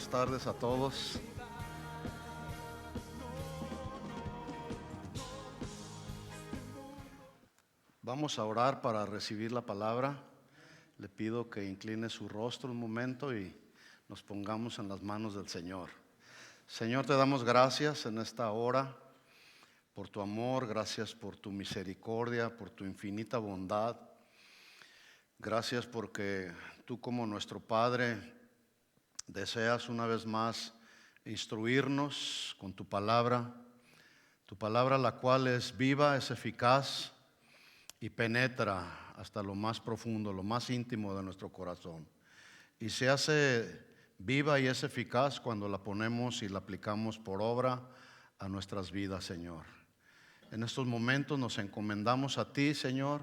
buenas tardes a todos. Vamos a orar para recibir la palabra. Le pido que incline su rostro un momento y nos pongamos en las manos del Señor. Señor, te damos gracias en esta hora por tu amor, gracias por tu misericordia, por tu infinita bondad. Gracias porque tú, como nuestro Padre, deseas una vez más instruirnos con tu palabra la cual es viva, es eficaz y penetra hasta lo más profundo, lo más íntimo de nuestro corazón. Y se hace viva y es eficaz cuando la ponemos y la aplicamos por obra a nuestras vidas, Señor. En estos momentos nos encomendamos a ti, Señor,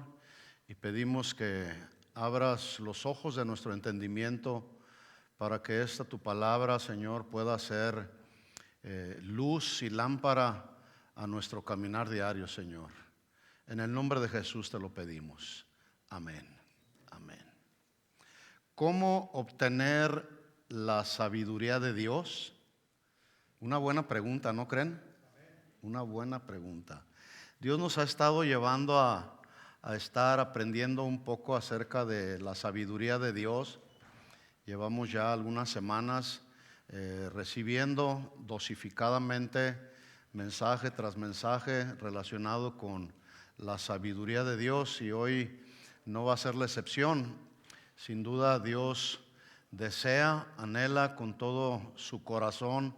y pedimos que abras los ojos de nuestro entendimiento para que esta tu palabra, Señor, pueda ser luz y lámpara a nuestro caminar diario, Señor. En el nombre de Jesús te lo pedimos. Amén. Amén. ¿Cómo obtener la sabiduría de Dios? Una buena pregunta, ¿no creen? Una buena pregunta. Dios nos ha estado llevando a estar aprendiendo un poco acerca de la sabiduría de Dios. Llevamos ya algunas semanas recibiendo dosificadamente mensaje tras mensaje relacionado con la sabiduría de Dios, y hoy no va a ser la excepción. Sin duda Dios desea, anhela con todo su corazón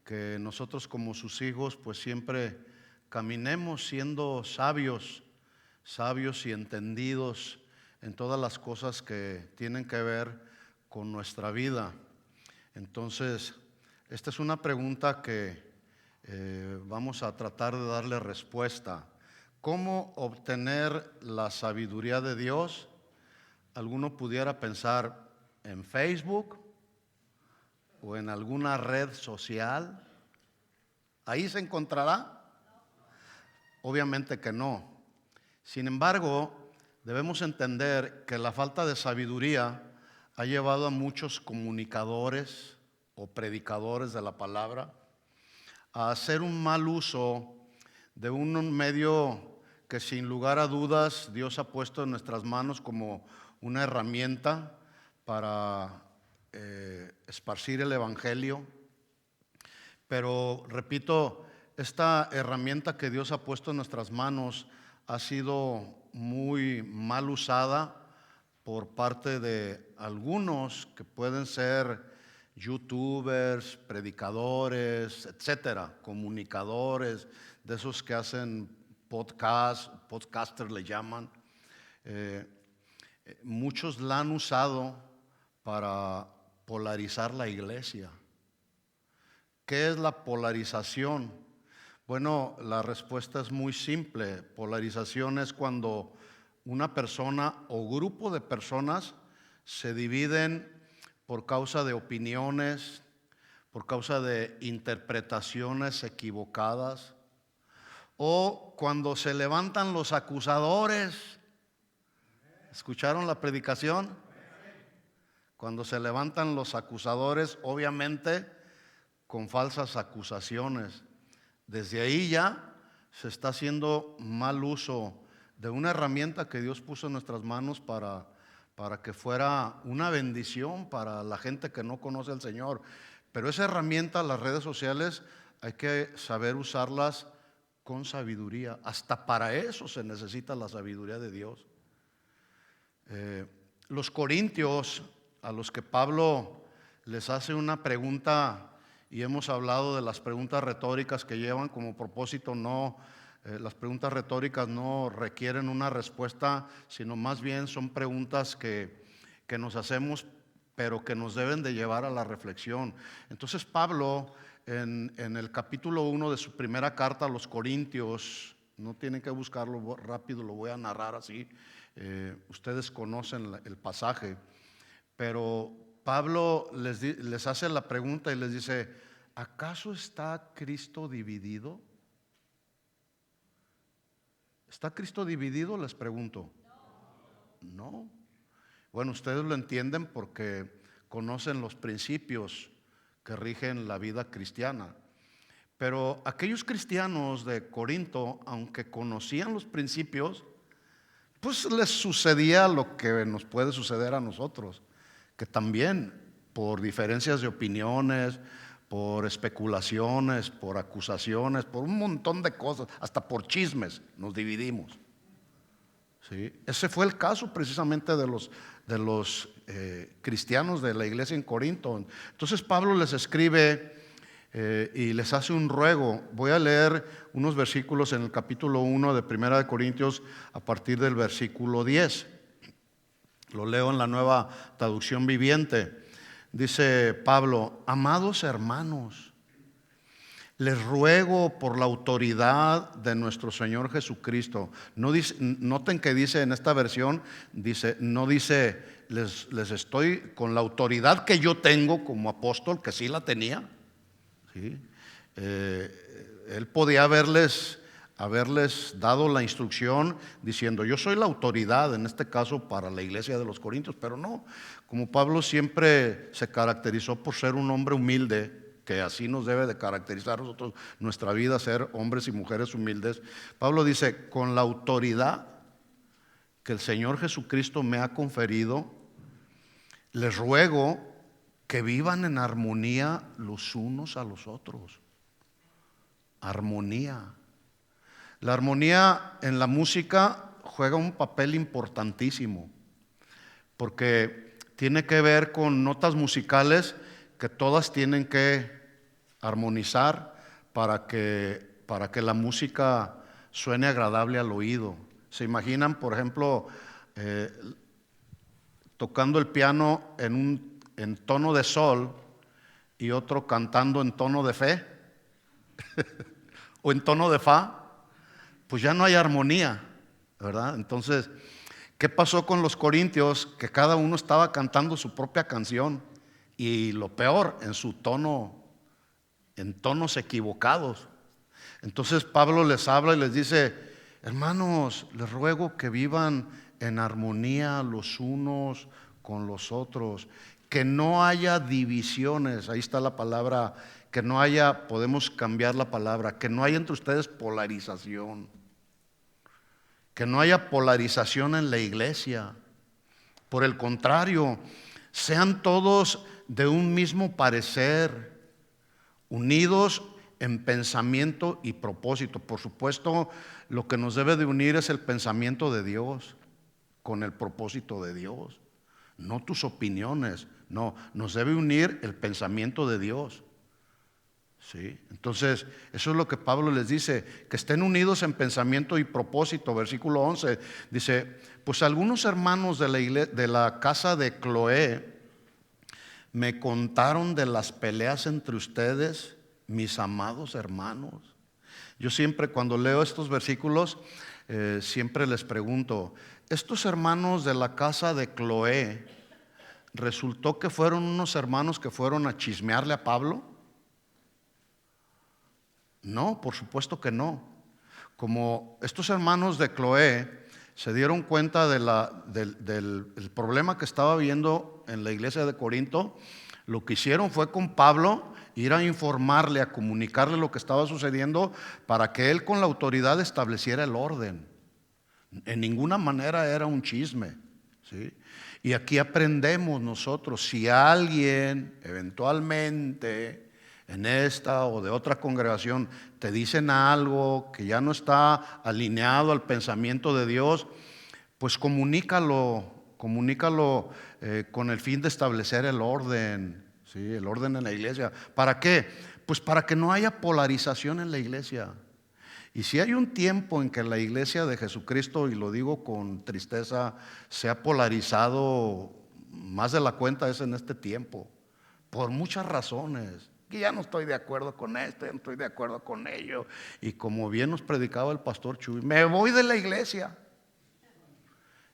que nosotros como sus hijos pues siempre caminemos siendo sabios y entendidos en todas las cosas que tienen que ver con nuestra vida. Entonces, esta es una pregunta que vamos a tratar de darle respuesta. ¿Cómo obtener la sabiduría de Dios? Alguno pudiera pensar en Facebook o en alguna red social. ¿Ahí se encontrará? Obviamente que no. Sin embargo, debemos entender que la falta de sabiduría ha llevado a muchos comunicadores o predicadores de la palabra a hacer un mal uso de un medio que sin lugar a dudas Dios ha puesto en nuestras manos como una herramienta para esparcir el evangelio. Pero repito, esta herramienta que Dios ha puesto en nuestras manos ha sido muy mal usada por parte de algunos que pueden ser youtubers, predicadores, etcétera, comunicadores, de esos que hacen podcasters le llaman. Muchos la han usado para polarizar la iglesia. ¿Qué es la polarización? Bueno, la respuesta es muy simple. Polarización es cuando una persona o grupo de personas se dividen por causa de opiniones, por causa de interpretaciones equivocadas, o cuando se levantan los acusadores. ¿Escucharon la predicación? Cuando se levantan los acusadores, obviamente con falsas acusaciones. Desde ahí ya se está haciendo mal uso de una herramienta que Dios puso en nuestras manos para que fuera una bendición para la gente que no conoce al Señor. Pero esa herramienta, las redes sociales, hay que saber usarlas con sabiduría. Hasta para eso se necesita la sabiduría de Dios. Los corintios, a los que Pablo les hace una pregunta, y hemos hablado de las preguntas retóricas que llevan como propósito, las preguntas retóricas no requieren una respuesta, sino más bien son preguntas que nos hacemos, pero que nos deben de llevar a la reflexión. Entonces Pablo, en el capítulo 1 de su primera carta a los Corintios, no tienen que buscarlo rápido, lo voy a narrar así, ustedes conocen el pasaje, pero Pablo les hace la pregunta y les dice: ¿acaso está Cristo dividido? ¿Está Cristo dividido? Les pregunto. No. Bueno, ustedes lo entienden porque conocen los principios que rigen la vida cristiana. Pero aquellos cristianos de Corinto, aunque conocían los principios, pues les sucedía lo que nos puede suceder a nosotros, que también por diferencias de opiniones, por especulaciones, por acusaciones, por un montón de cosas, hasta por chismes, nos dividimos. ¿Sí? Ese fue el caso precisamente de los cristianos de la iglesia en Corinto. Entonces Pablo les escribe y les hace un ruego. Voy a leer unos versículos en el capítulo 1 de Primera de Corintios a partir del versículo 10. Lo leo en la Nueva Traducción Viviente. Dice Pablo: amados hermanos, les ruego por la autoridad de nuestro Señor Jesucristo. No dice, noten que dice en esta versión, no dice les estoy con la autoridad que yo tengo como apóstol, que sí la tenía. ¿Sí? Él podía haberles dado la instrucción diciendo: yo soy la autoridad en este caso para la iglesia de los Corintios, pero no, como Pablo siempre se caracterizó por ser un hombre humilde, que así nos debe de caracterizar a nosotros nuestra vida, ser hombres y mujeres humildes. Pablo dice: con la autoridad que el Señor Jesucristo me ha conferido, les ruego que vivan en armonía los unos a los otros. Armonía. La armonía en la música juega un papel importantísimo, porque tiene que ver con notas musicales que todas tienen que armonizar para que la música suene agradable al oído. ¿Se imaginan, por ejemplo, tocando el piano en tono de sol y otro cantando en tono de fe o en tono de fa? Pues ya no hay armonía, ¿verdad? Entonces, ¿qué pasó con los corintios? Que cada uno estaba cantando su propia canción, y lo peor, en tonos equivocados. Entonces Pablo les habla y les dice: hermanos, les ruego que vivan en armonía los unos con los otros, que no haya divisiones. Ahí está la palabra, que no haya, podemos cambiar la palabra, que no haya entre ustedes polarización, que no haya polarización en la iglesia. Por el contrario, sean todos de un mismo parecer, unidos en pensamiento y propósito. Por supuesto, lo que nos debe de unir es el pensamiento de Dios con el propósito de Dios, no tus opiniones. No, nos debe unir el pensamiento de Dios. ¿Sí? Entonces, eso es lo que Pablo les dice, que estén unidos en pensamiento y propósito. Versículo 11 dice: pues algunos hermanos de la casa de Cloé me contaron de las peleas entre ustedes, mis amados hermanos. Yo siempre, cuando leo estos versículos, siempre les pregunto: estos hermanos de la casa de Cloé, ¿resultó que fueron unos hermanos que fueron a chismearle a Pablo? No, por supuesto que no. Como estos hermanos de Cloé se dieron cuenta del problema que estaba habiendo en la iglesia de Corinto, lo que hicieron fue con Pablo ir a informarle, a comunicarle lo que estaba sucediendo, para que él con la autoridad estableciera el orden. En ninguna manera era un chisme, ¿sí? Y aquí aprendemos nosotros: si alguien eventualmente en esta o de otra congregación te dicen algo que ya no está alineado al pensamiento de Dios, pues comunícalo con el fin de establecer el orden, ¿sí? El orden en la iglesia. ¿Para qué? Pues para que no haya polarización en la iglesia. Y si hay un tiempo en que la iglesia de Jesucristo, y lo digo con tristeza, se ha polarizado más de la cuenta, es en este tiempo, por muchas razones. Que ya no estoy de acuerdo con esto, ya no estoy de acuerdo con ello. Y como bien nos predicaba el pastor Chuy, me voy de la iglesia.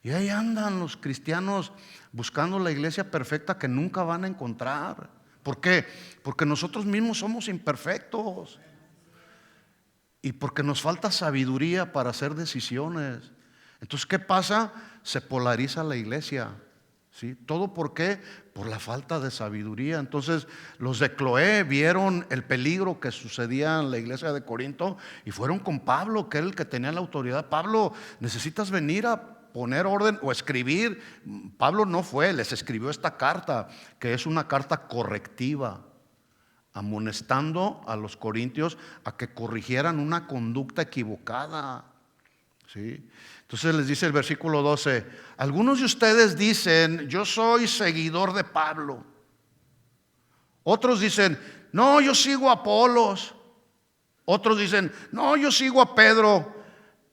Y ahí andan los cristianos buscando la iglesia perfecta que nunca van a encontrar. ¿Por qué? Porque nosotros mismos somos imperfectos. Y porque nos falta sabiduría para hacer decisiones. Entonces, ¿qué pasa? Se polariza la iglesia, ¿Sí? ¿Todo por qué? Por la falta de sabiduría. Entonces los de Cloé vieron el peligro que sucedía en la iglesia de Corinto y fueron con Pablo, que era el que tenía la autoridad. Pablo, necesitas venir a poner orden o escribir. Pablo no fue, les escribió esta carta, que es una carta correctiva, amonestando a los corintios a que corrigieran una conducta equivocada. ¿Sí? Entonces les dice el versículo 12: algunos de ustedes dicen, yo soy seguidor de Pablo. Otros dicen, no, yo sigo a Apolos. Otros dicen, no, yo sigo a Pedro.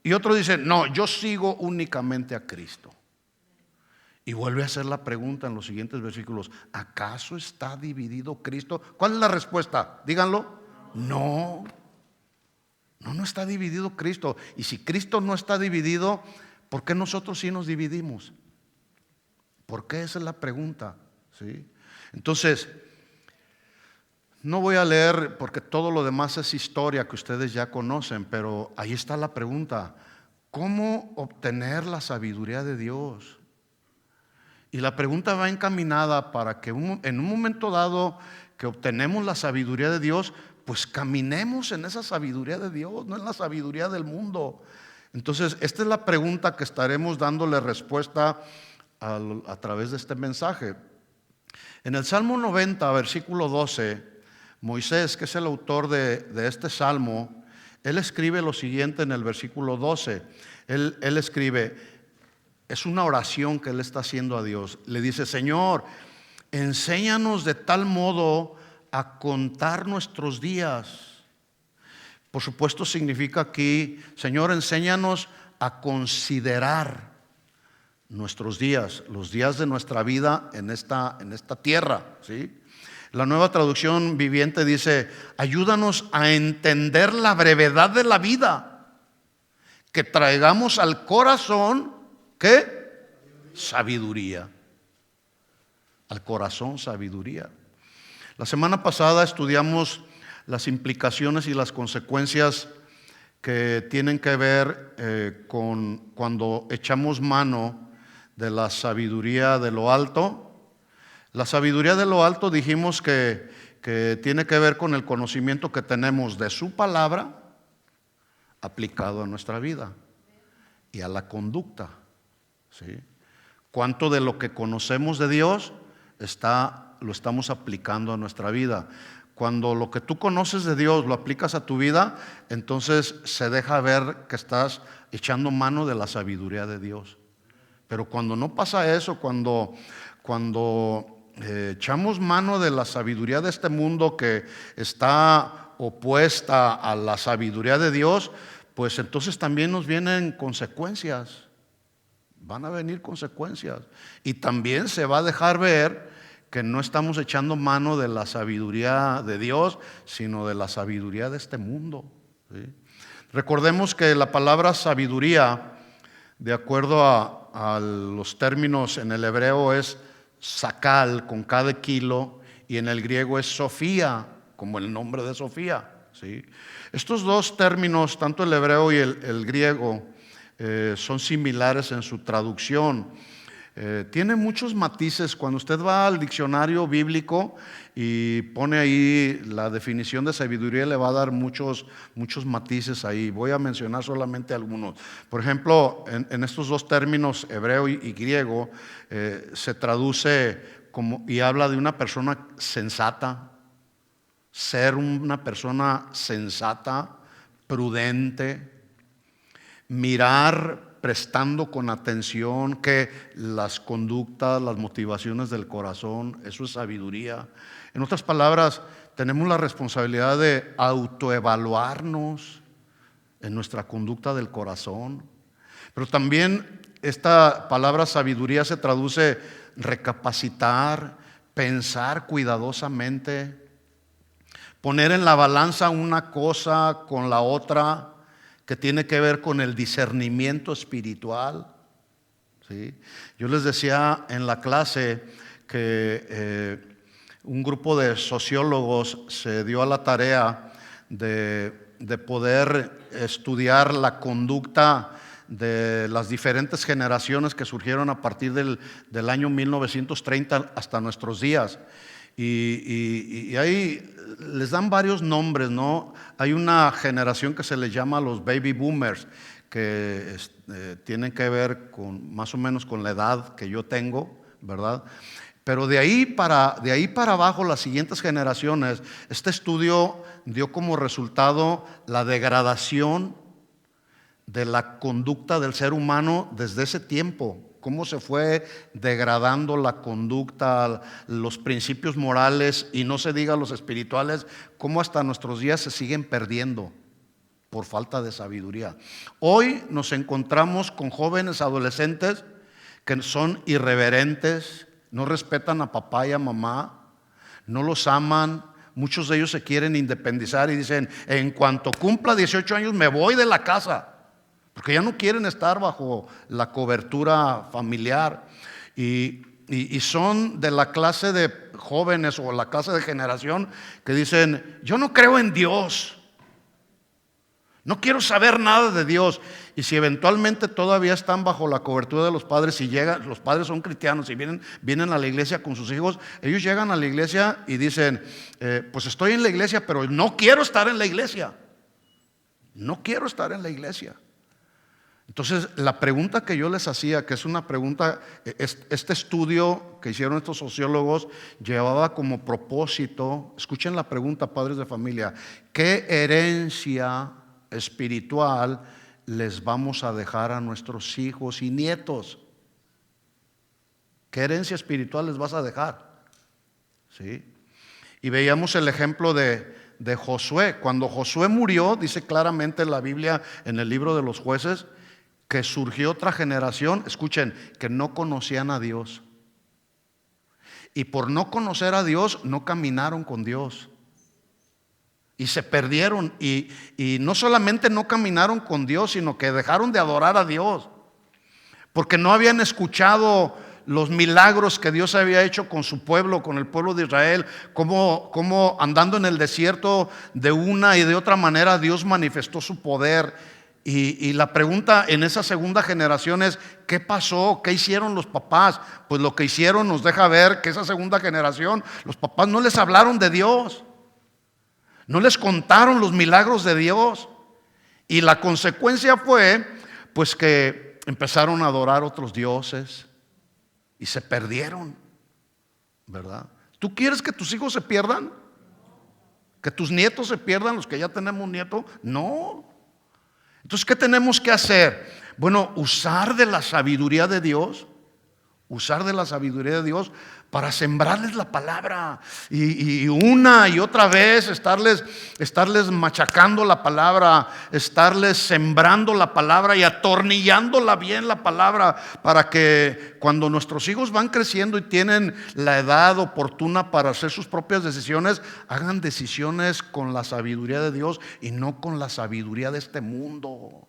Y otros dicen, no, yo sigo únicamente a Cristo. Y vuelve a hacer la pregunta en los siguientes versículos: ¿acaso está dividido Cristo? ¿Cuál es la respuesta? Díganlo. No. No está dividido Cristo. Y si Cristo no está dividido, ¿por qué nosotros sí nos dividimos? ¿Por qué? Esa es la pregunta, ¿sí? Entonces, no voy a leer porque todo lo demás es historia que ustedes ya conocen, pero ahí está la pregunta: ¿cómo obtener la sabiduría de Dios? Y la pregunta va encaminada para que en un momento dado que obtenemos la sabiduría de Dios, pues caminemos en esa sabiduría de Dios, no en la sabiduría del mundo. Entonces, esta es la pregunta que estaremos dándole respuesta a través de este mensaje. En el Salmo 90, versículo 12, Moisés, que es el autor de este salmo, él escribe lo siguiente en el versículo 12. Él escribe, es una oración que él está haciendo a Dios. Le dice: Señor, enséñanos de tal modo a contar nuestros días. Por supuesto significa aquí, Señor, enséñanos a considerar nuestros días, los días de nuestra vida en esta tierra, ¿sí? La Nueva Traducción Viviente dice: ayúdanos a entender la brevedad de la vida, que traigamos al corazón, ¿qué? Sabiduría. Al corazón, sabiduría. La semana pasada estudiamos las implicaciones y las consecuencias que tienen que ver con cuando echamos mano de la sabiduría de lo alto. La sabiduría de lo alto dijimos que tiene que ver con el conocimiento que tenemos de su palabra aplicado a nuestra vida y a la conducta, ¿sí? ¿Cuánto de lo que conocemos de Dios lo estamos aplicando a nuestra vida? Cuando lo que tú conoces de Dios lo aplicas a tu vida, entonces se deja ver que estás echando mano de la sabiduría de Dios. Pero cuando no pasa eso, cuando echamos mano de la sabiduría de este mundo que está opuesta a la sabiduría de Dios, pues entonces también nos vienen consecuencias. Van a venir consecuencias. Y también se va a dejar ver que no estamos echando mano de la sabiduría de Dios, sino de la sabiduría de este mundo, ¿sí? Recordemos que la palabra sabiduría, de acuerdo a los términos en el hebreo, es sakal, con cada kilo, y en el griego es Sofía, como el nombre de Sofía, ¿sí? Estos dos términos, tanto el hebreo y el griego, son similares en su traducción. Tiene muchos matices. Cuando usted va al diccionario bíblico y pone ahí la definición de sabiduría, le va a dar muchos matices ahí. Voy a mencionar solamente algunos. Por ejemplo, en estos dos términos, hebreo y griego, se traduce como, y habla de una persona sensata, ser una persona sensata, prudente, mirar prestando con atención que las conductas, las motivaciones del corazón, eso es sabiduría. En otras palabras, tenemos la responsabilidad de autoevaluarnos en nuestra conducta del corazón. Pero también esta palabra sabiduría se traduce recapacitar, pensar cuidadosamente, poner en la balanza una cosa con la otra, que tiene que ver con el discernimiento espiritual, ¿sí? Yo les decía en la clase que un grupo de sociólogos se dio a la tarea de poder estudiar la conducta de las diferentes generaciones que surgieron a partir del año 1930 hasta nuestros días. Y ahí les dan varios nombres, ¿no? Hay una generación que se les llama los baby boomers, que tienen que ver con más o menos con la edad que yo tengo, ¿verdad? Pero de ahí para abajo, las siguientes generaciones, este estudio dio como resultado la degradación de la conducta del ser humano desde ese tiempo. Cómo se fue degradando la conducta, los principios morales y no se diga los espirituales, cómo hasta nuestros días se siguen perdiendo por falta de sabiduría. Hoy nos encontramos con jóvenes adolescentes que son irreverentes, no respetan a papá y a mamá, no los aman. Muchos de ellos se quieren independizar y dicen: en cuanto cumpla 18 años me voy de la casa, porque ya no quieren estar bajo la cobertura familiar. Y son de la clase de jóvenes o la clase de generación que dicen: yo no creo en Dios, no quiero saber nada de Dios. Y si eventualmente todavía están bajo la cobertura de los padres, si llegan, los padres son cristianos y vienen a la iglesia con sus hijos, ellos llegan a la iglesia y dicen: pues estoy en la iglesia, pero no quiero estar en la iglesia. No quiero estar en la iglesia. Entonces, la pregunta que yo les hacía, que es una pregunta, este estudio que hicieron estos sociólogos llevaba como propósito, escuchen la pregunta, padres de familia: ¿qué herencia espiritual les vamos a dejar a nuestros hijos y nietos? ¿Qué herencia espiritual les vas a dejar? ¿Sí? Y veíamos el ejemplo de Josué. Cuando Josué murió, dice claramente la Biblia en el libro de los Jueces, que surgió otra generación, escuchen, que no conocían a Dios. Y por no conocer a Dios, no caminaron con Dios. Y se perdieron. Y no solamente no caminaron con Dios, sino que dejaron de adorar a Dios. Porque no habían escuchado los milagros que Dios había hecho con su pueblo, con el pueblo de Israel, cómo andando en el desierto de una y de otra manera Dios manifestó su poder. Y la pregunta en esa segunda generación es: ¿qué pasó? ¿Qué hicieron los papás? Pues lo que hicieron nos deja ver que esa segunda generación, los papás no les hablaron de Dios, no les contaron los milagros de Dios. Y la consecuencia fue pues que empezaron a adorar otros dioses y se perdieron, ¿verdad? ¿Tú quieres que tus hijos se pierdan? ¿Que tus nietos se pierdan, los que ya tenemos nietos? No. Entonces, ¿qué tenemos que hacer? Bueno, usar de la sabiduría de Dios, para sembrarles la palabra y una y otra vez estarles machacando la palabra, estarles sembrando la palabra y atornillándola bien la palabra, para que cuando nuestros hijos van creciendo y tienen la edad oportuna para hacer sus propias decisiones, hagan decisiones con la sabiduría de Dios y no con la sabiduría de este mundo.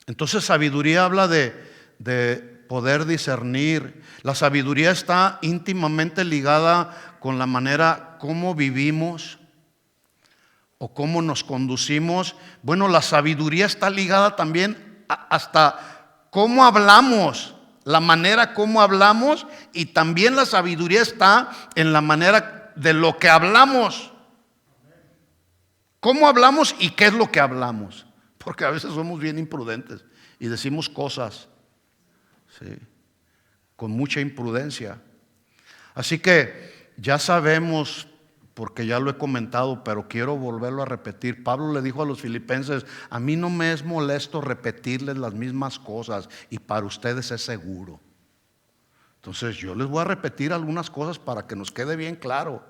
Entonces, sabiduría habla de poder discernir. La sabiduría está íntimamente ligada con la manera como vivimos o cómo nos conducimos. Bueno, la sabiduría está ligada también hasta cómo hablamos, la manera como hablamos, y también la sabiduría está en la manera de lo que hablamos. ¿Cómo hablamos y qué es lo que hablamos? Porque a veces somos bien imprudentes y decimos cosas, ¿sí?, con mucha imprudencia. Así que ya sabemos, porque ya lo he comentado, pero quiero volverlo a repetir. Pablo le dijo a los filipenses: a mí no me es molesto repetirles las mismas cosas, y para ustedes es seguro. Entonces yo les voy a repetir algunas cosas para que nos quede bien claro.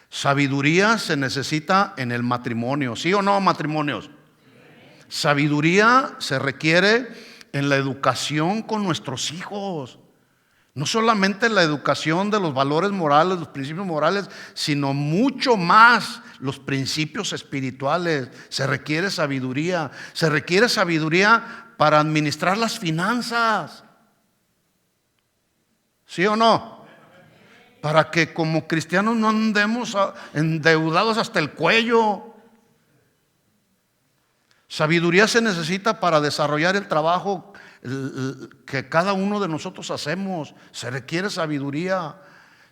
Sabiduría se necesita en el matrimonio, ¿sí o no, matrimonios? Sabiduría se requiere en la educación con nuestros hijos. No solamente la educación de los valores morales, los principios morales, sino mucho más los principios espirituales. Se requiere sabiduría. Se requiere sabiduría para administrar las finanzas. ¿Sí o no? Para que como cristianos no andemos endeudados hasta el cuello. Sabiduría se necesita para desarrollar el trabajo que cada uno de nosotros hacemos. Se requiere sabiduría.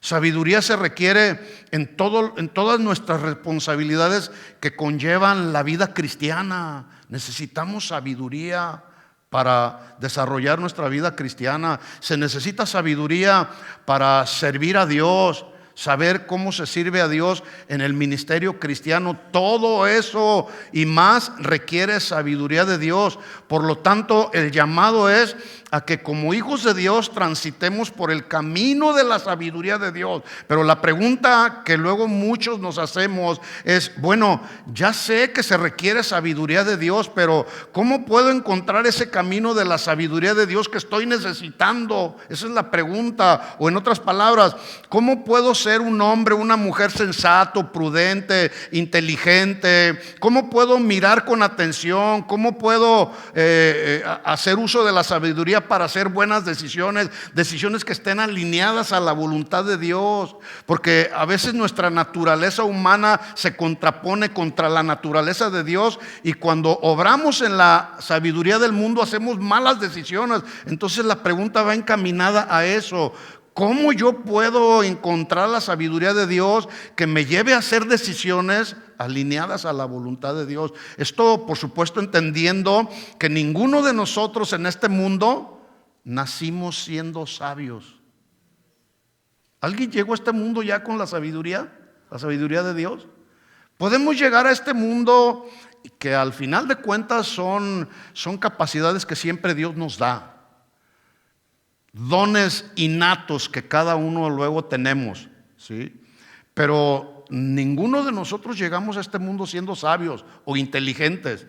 Sabiduría se requiere en todas nuestras responsabilidades que conllevan la vida cristiana. Necesitamos sabiduría para desarrollar nuestra vida cristiana. Se necesita sabiduría para servir a Dios, saber cómo se sirve a Dios en el ministerio cristiano. Todo eso y más requiere sabiduría de Dios. Por lo tanto, el llamado es a que como hijos de Dios transitemos por el camino de la sabiduría de Dios. Pero la pregunta que luego muchos nos hacemos es, bueno, ya sé que se requiere sabiduría de Dios, pero ¿cómo puedo encontrar ese camino de la sabiduría de Dios que estoy necesitando? Esa es la pregunta. O en otras palabras, ¿cómo puedo ser un hombre, una mujer sensato, prudente, inteligente? ¿Cómo puedo mirar con atención? ¿Cómo puedo hacer uso de la sabiduría para hacer buenas decisiones, decisiones que estén alineadas a la voluntad de Dios? Porque a veces nuestra naturaleza humana se contrapone contra la naturaleza de Dios, y cuando obramos en la sabiduría del mundo hacemos malas decisiones. Entonces la pregunta va encaminada a eso. ¿Cómo yo puedo encontrar la sabiduría de Dios que me lleve a hacer decisiones alineadas a la voluntad de Dios? Esto, por supuesto, entendiendo que ninguno de nosotros en este mundo nacimos siendo sabios. ¿Alguien llegó a este mundo ya con la sabiduría de Dios? Podemos llegar a este mundo que al final de cuentas son capacidades que siempre Dios nos da. Dones innatos que cada uno luego tenemos, ¿sí? Pero ninguno de nosotros llegamos a este mundo siendo sabios o inteligentes,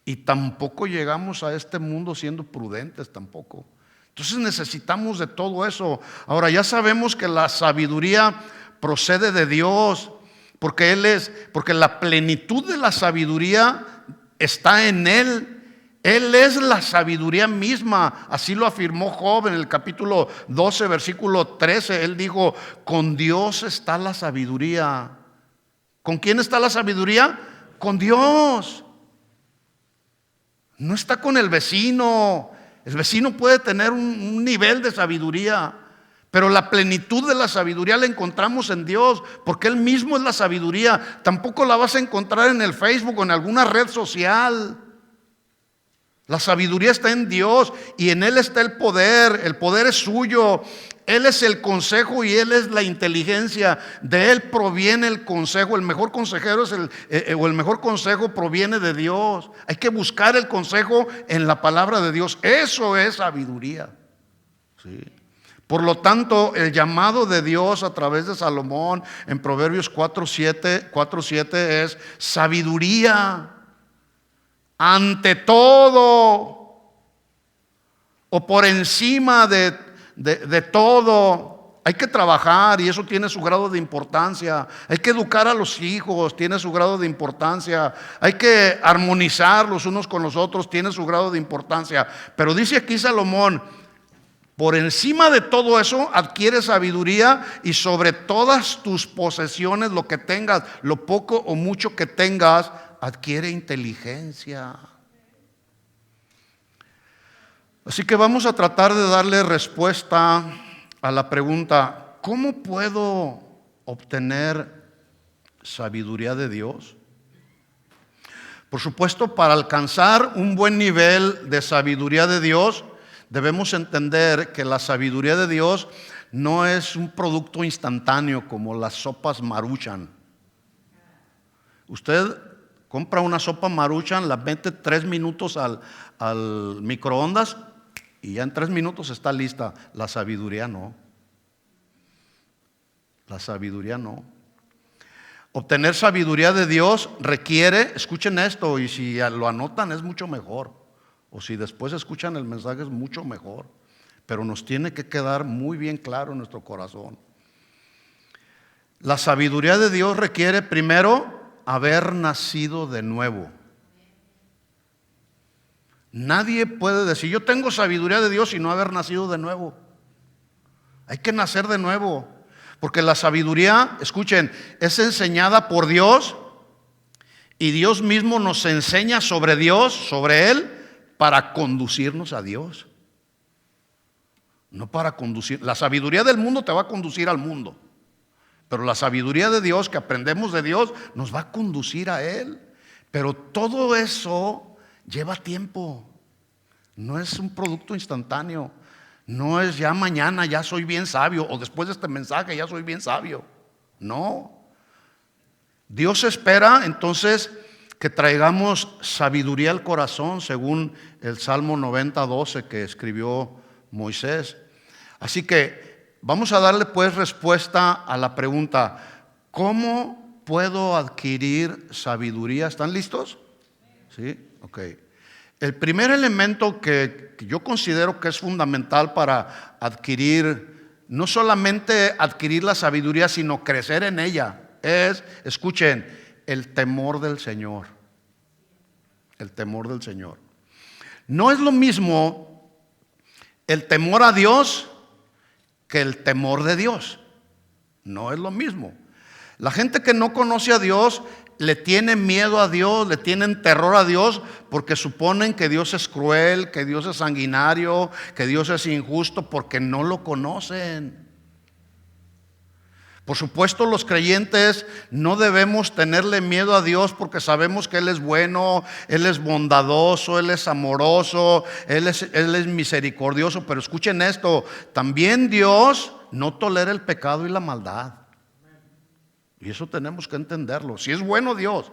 y tampoco llegamos a este mundo siendo prudentes tampoco. Entonces necesitamos de todo eso. Ahora ya sabemos que la sabiduría procede de Dios, porque la plenitud de la sabiduría está en Él. Él es la sabiduría misma. Así lo afirmó Job en el capítulo 12, versículo 13. Él dijo: con Dios está la sabiduría. ¿Con quién está la sabiduría? Con Dios. No está con el vecino. El vecino puede tener un nivel de sabiduría, pero la plenitud de la sabiduría la encontramos en Dios, porque Él mismo es la sabiduría. Tampoco la vas a encontrar en el Facebook o en alguna red social. La sabiduría está en Dios, y en Él está el poder. El poder es suyo. Él es el consejo y Él es la inteligencia. De Él proviene el consejo. El mejor consejero es el mejor consejo proviene de Dios. Hay que buscar el consejo en la palabra de Dios. Eso es sabiduría, ¿sí? Por lo tanto, el llamado de Dios a través de Salomón en Proverbios 4:7 es sabiduría ante todo, o por encima de todo. Hay que trabajar, y eso tiene su grado de importancia. Hay que educar a los hijos, tiene su grado de importancia. Hay que armonizar los unos con los otros, tiene su grado de importancia. Pero dice aquí Salomón: por encima de todo eso adquiere sabiduría, y sobre todas tus posesiones, lo que tengas, lo poco o mucho que tengas, adquiere inteligencia. Así que vamos a tratar de darle respuesta a la pregunta: ¿cómo puedo obtener sabiduría de Dios? Por supuesto, para alcanzar un buen nivel de sabiduría de Dios, debemos entender que la sabiduría de Dios no es un producto instantáneo como las sopas Maruchan. Usted compra una sopa Maruchan, la mete 3 minutos al microondas y ya en 3 minutos está lista. La sabiduría no. La sabiduría no. Obtener sabiduría de Dios requiere, escuchen esto, y si lo anotan es mucho mejor, o si después escuchan el mensaje es mucho mejor, pero nos tiene que quedar muy bien claro en nuestro corazón. La sabiduría de Dios requiere primero haber nacido de nuevo. Nadie puede decir: yo tengo sabiduría de Dios, y no haber nacido de nuevo. Hay que nacer de nuevo, porque la sabiduría, escuchen, es enseñada por Dios Y Dios mismo nos enseña sobre Dios, sobre Él, para conducirnos a Dios. No para conducir. La sabiduría del mundo te va a conducir al mundo. Pero la sabiduría de Dios, que aprendemos de Dios, nos va a conducir a Él. Pero todo eso lleva tiempo. No es un producto instantáneo. No es ya mañana ya soy bien sabio, o después de este mensaje ya soy bien sabio. No. Dios espera entonces que traigamos sabiduría al corazón, según el Salmo 90:12 que escribió Moisés. Así que vamos a darle pues respuesta a la pregunta: ¿cómo puedo adquirir sabiduría? ¿Están listos? ¿Sí? Ok. El primer elemento que yo considero que es fundamental para adquirir, no solamente adquirir la sabiduría, sino crecer en ella, es, escuchen, el temor del Señor. El temor del Señor. No es lo mismo el temor a Dios que el temor de Dios. No es lo mismo. La gente que no conoce a Dios le tiene miedo a Dios, le tienen terror a Dios, porque suponen que Dios es cruel, que Dios es sanguinario, que Dios es injusto, porque no lo conocen. Por supuesto, los creyentes no debemos tenerle miedo a Dios, porque sabemos que Él es bueno, Él es bondadoso, Él es amoroso, Él es misericordioso. Pero escuchen esto, también Dios no tolera el pecado y la maldad. Y eso tenemos que entenderlo. Si es bueno Dios,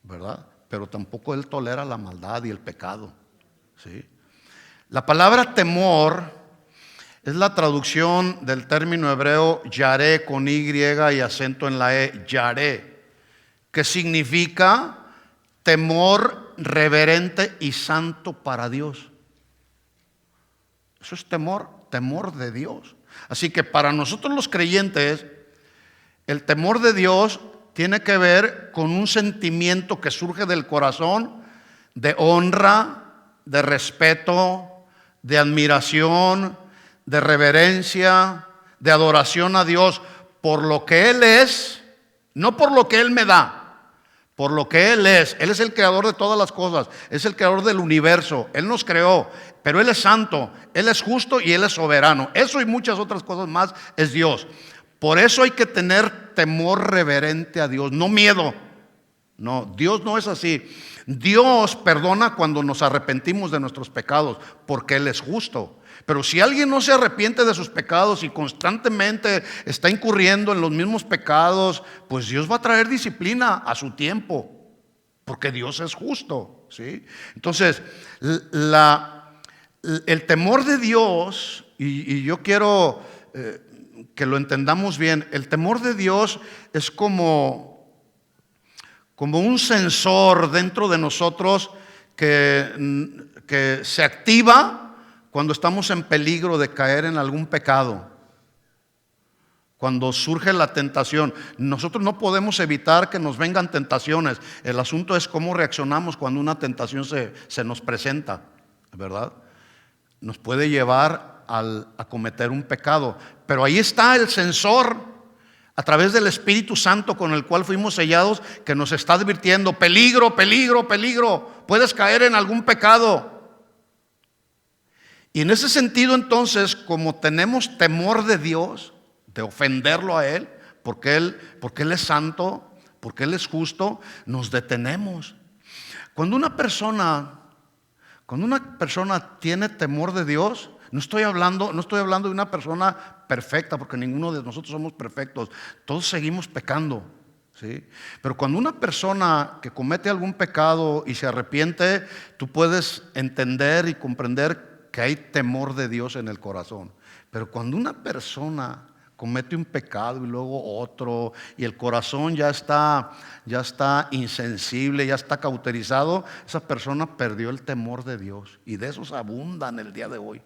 ¿verdad? Pero tampoco Él tolera la maldad y el pecado, ¿sí? La palabra temor es la traducción del término hebreo yaré, con Y y acento en la E, yaré, que significa temor reverente y santo para Dios. Eso es temor, temor de Dios. Así que para nosotros los creyentes, el temor de Dios tiene que ver con un sentimiento que surge del corazón de honra, de respeto, de admiración, de reverencia, de adoración a Dios por lo que Él es, no por lo que Él me da, por lo que Él es. Él es el creador de todas las cosas, es el creador del universo, Él nos creó, pero Él es santo, Él es justo y Él es soberano. Eso y muchas otras cosas más es Dios. Por eso hay que tener temor reverente a Dios, no miedo. No, Dios no es así. Dios perdona cuando nos arrepentimos de nuestros pecados, porque Él es justo. Pero si alguien no se arrepiente de sus pecados y constantemente está incurriendo en los mismos pecados, pues Dios va a traer disciplina a su tiempo, porque Dios es justo, ¿sí? Entonces, el temor de Dios, y yo quiero que lo entendamos bien, el temor de Dios es como un sensor dentro de nosotros que se activa cuando estamos en peligro de caer en algún pecado. Cuando surge la tentación, nosotros no podemos evitar que nos vengan tentaciones. El asunto es cómo reaccionamos cuando una tentación se nos presenta, ¿verdad? Nos puede llevar a cometer un pecado. Pero ahí está el sensor, a través del Espíritu Santo con el cual fuimos sellados, que nos está advirtiendo: peligro, peligro, peligro, puedes caer en algún pecado. Y en ese sentido, entonces, como tenemos temor de Dios, de ofenderlo a Él, porque Él es santo, porque Él es justo, nos detenemos. Cuando una persona tiene temor de Dios, no estoy hablando de una persona perfecta, porque ninguno de nosotros somos perfectos, todos seguimos pecando, ¿sí? Pero cuando una persona que comete algún pecado y se arrepiente, tú puedes entender y comprender que hay temor de Dios en el corazón. Pero cuando una persona comete un pecado y luego otro, y el corazón ya está insensible, ya está cauterizado, esa persona perdió el temor de Dios. Y de esos abundan el día de hoy.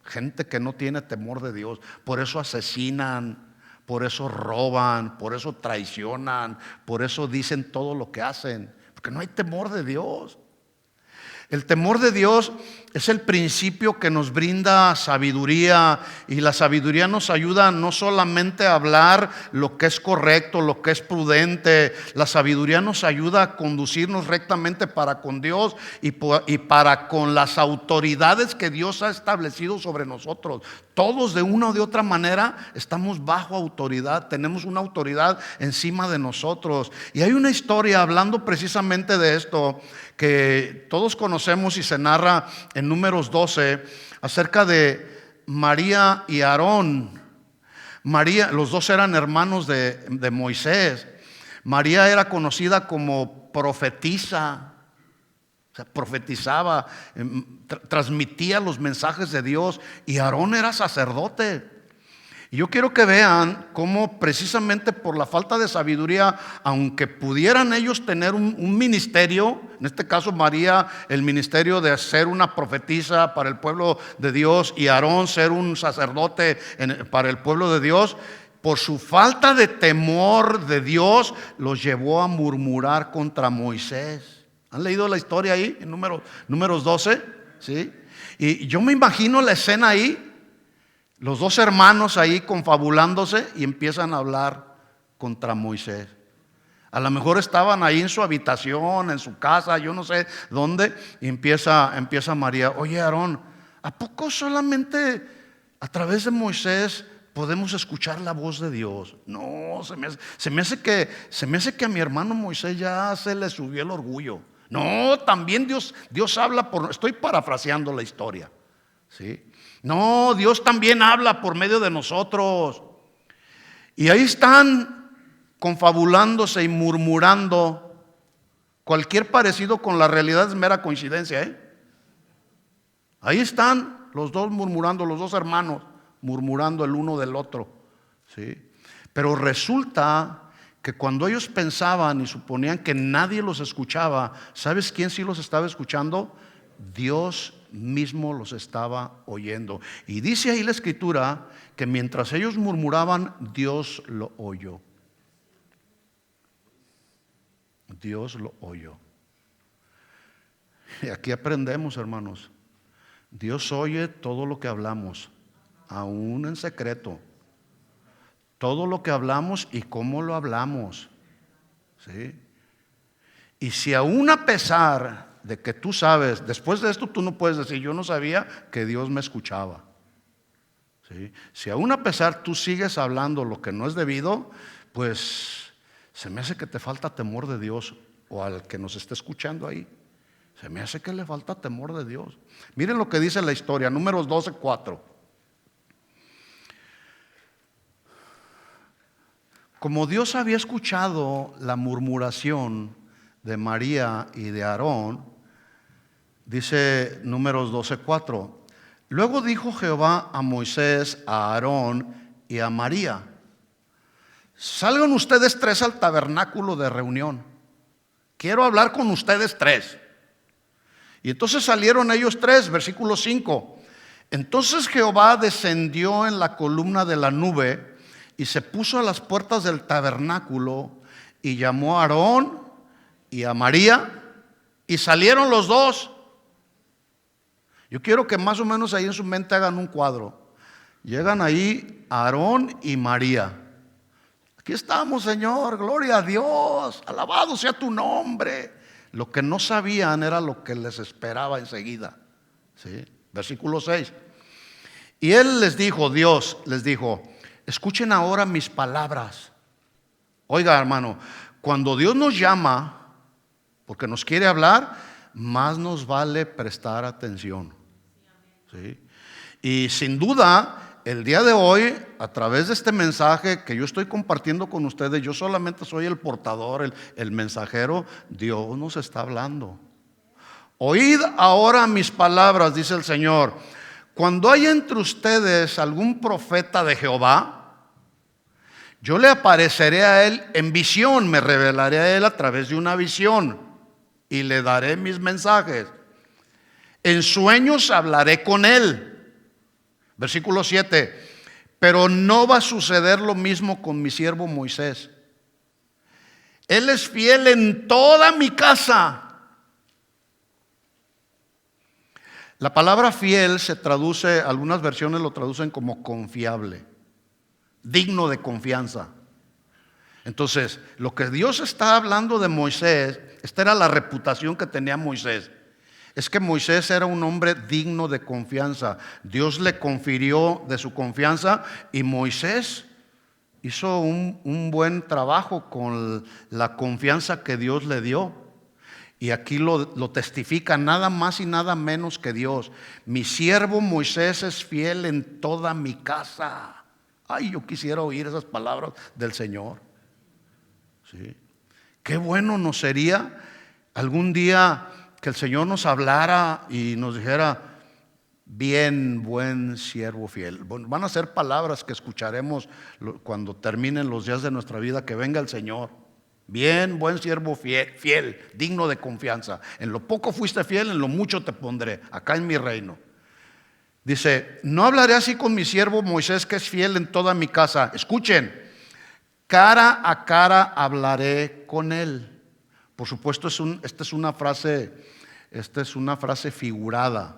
Gente que no tiene temor de Dios, por eso asesinan, por eso roban, por eso traicionan, por eso dicen todo lo que hacen, porque no hay temor de Dios. El temor de Dios es el principio que nos brinda sabiduría, y la sabiduría nos ayuda no solamente a hablar lo que es correcto, lo que es prudente. La sabiduría nos ayuda a conducirnos rectamente para con Dios y para con las autoridades que Dios ha establecido sobre nosotros. Todos de una o de otra manera estamos bajo autoridad, tenemos una autoridad encima de nosotros. Y hay una historia hablando precisamente de esto que todos conocemos y se narra en Números 12 acerca de María y Aarón. María, los dos eran hermanos de Moisés. María era conocida como profetisa, o sea, profetizaba, transmitía los mensajes de Dios, y Aarón era sacerdote. Y yo quiero que vean cómo precisamente por la falta de sabiduría, aunque pudieran ellos tener un ministerio, en este caso María, el ministerio de ser una profetisa para el pueblo de Dios, y Aarón ser un sacerdote para el pueblo de Dios, por su falta de temor de Dios, los llevó a murmurar contra Moisés. ¿Han leído la historia ahí en Números 12? ¿Sí? Y yo me imagino la escena ahí. Los dos hermanos ahí confabulándose y empiezan a hablar contra Moisés. A lo mejor estaban ahí en su habitación, en su casa, yo no sé dónde, y empieza María: oye, Aarón, ¿a poco solamente a través de Moisés podemos escuchar la voz de Dios? No, se me hace que a mi hermano Moisés ya se le subió el orgullo. No, también Dios habla estoy parafraseando la historia, ¿sí? No, Dios también habla por medio de nosotros. Y ahí están confabulándose y murmurando. Cualquier parecido con la realidad es mera coincidencia, ¿eh? Ahí están los dos murmurando, los dos hermanos murmurando el uno del otro, ¿sí? Pero resulta que cuando ellos pensaban y suponían que nadie los escuchaba, ¿sabes quién sí los estaba escuchando? Dios mismo los estaba oyendo. Y dice ahí la escritura que mientras ellos murmuraban, Dios lo oyó. Dios lo oyó. Y aquí aprendemos, hermanos, Dios oye todo lo que hablamos, aún en secreto. Todo lo que hablamos y cómo lo hablamos, ¿sí? Y si aún a pesar de que tú sabes, después de esto tú no puedes decir: yo no sabía que Dios me escuchaba, ¿sí? Si aún a pesar tú sigues hablando lo que no es debido, pues se me hace que te falta temor de Dios. O al que nos esté escuchando ahí, se me hace que le falta temor de Dios. Miren lo que dice la historia, Números 12:4. Como Dios había escuchado la murmuración de María y de Aarón, dice Números 12:4: luego dijo Jehová a Moisés, a Aarón y a María: salgan ustedes tres al tabernáculo de reunión. Quiero hablar con ustedes tres. Y entonces salieron ellos tres, versículo 5. Entonces Jehová descendió en la columna de la nube y se puso a las puertas del tabernáculo y llamó a Aarón y a María, y salieron los dos. Yo quiero que más o menos ahí en su mente hagan un cuadro. Llegan ahí Aarón y María. Aquí estamos, Señor, gloria a Dios, alabado sea tu nombre. Lo que no sabían era lo que les esperaba enseguida, ¿sí? Versículo 6. Y él les dijo, Dios les dijo: escuchen ahora mis palabras. Oiga, hermano, cuando Dios nos llama porque nos quiere hablar, más nos vale prestar atención, ¿sí? Y sin duda, el día de hoy, a través de este mensaje que yo estoy compartiendo con ustedes, yo solamente soy el portador, el mensajero. Dios nos está hablando. Oíd ahora mis palabras, dice el Señor. Cuando haya entre ustedes algún profeta de Jehová, yo le apareceré a él en visión, me revelaré a él a través de una visión y le daré mis mensajes. En sueños hablaré con él. Versículo 7. Pero no va a suceder lo mismo con mi siervo Moisés. Él es fiel en toda mi casa. La palabra fiel se traduce, algunas versiones lo traducen como confiable, digno de confianza. Entonces, lo que Dios está hablando de Moisés, esta era la reputación que tenía Moisés. Es que Moisés era un hombre digno de confianza. Dios le confirió de su confianza y Moisés hizo un buen trabajo con la confianza que Dios le dio. Y aquí lo testifica nada más y nada menos que Dios. Mi siervo Moisés es fiel en toda mi casa. Ay, yo quisiera oír esas palabras del Señor. Sí. Qué bueno nos sería algún día que el Señor nos hablara y nos dijera: bien, buen siervo fiel. Bueno, van a ser palabras que escucharemos cuando terminen los días de nuestra vida, que venga el Señor. Bien, buen siervo fiel, digno de confianza. En lo poco fuiste fiel, en lo mucho te pondré, acá en mi reino. Dice: no hablaré así con mi siervo Moisés, que es fiel en toda mi casa. Escuchen, cara a cara hablaré con él. Por supuesto, esta es una frase figurada,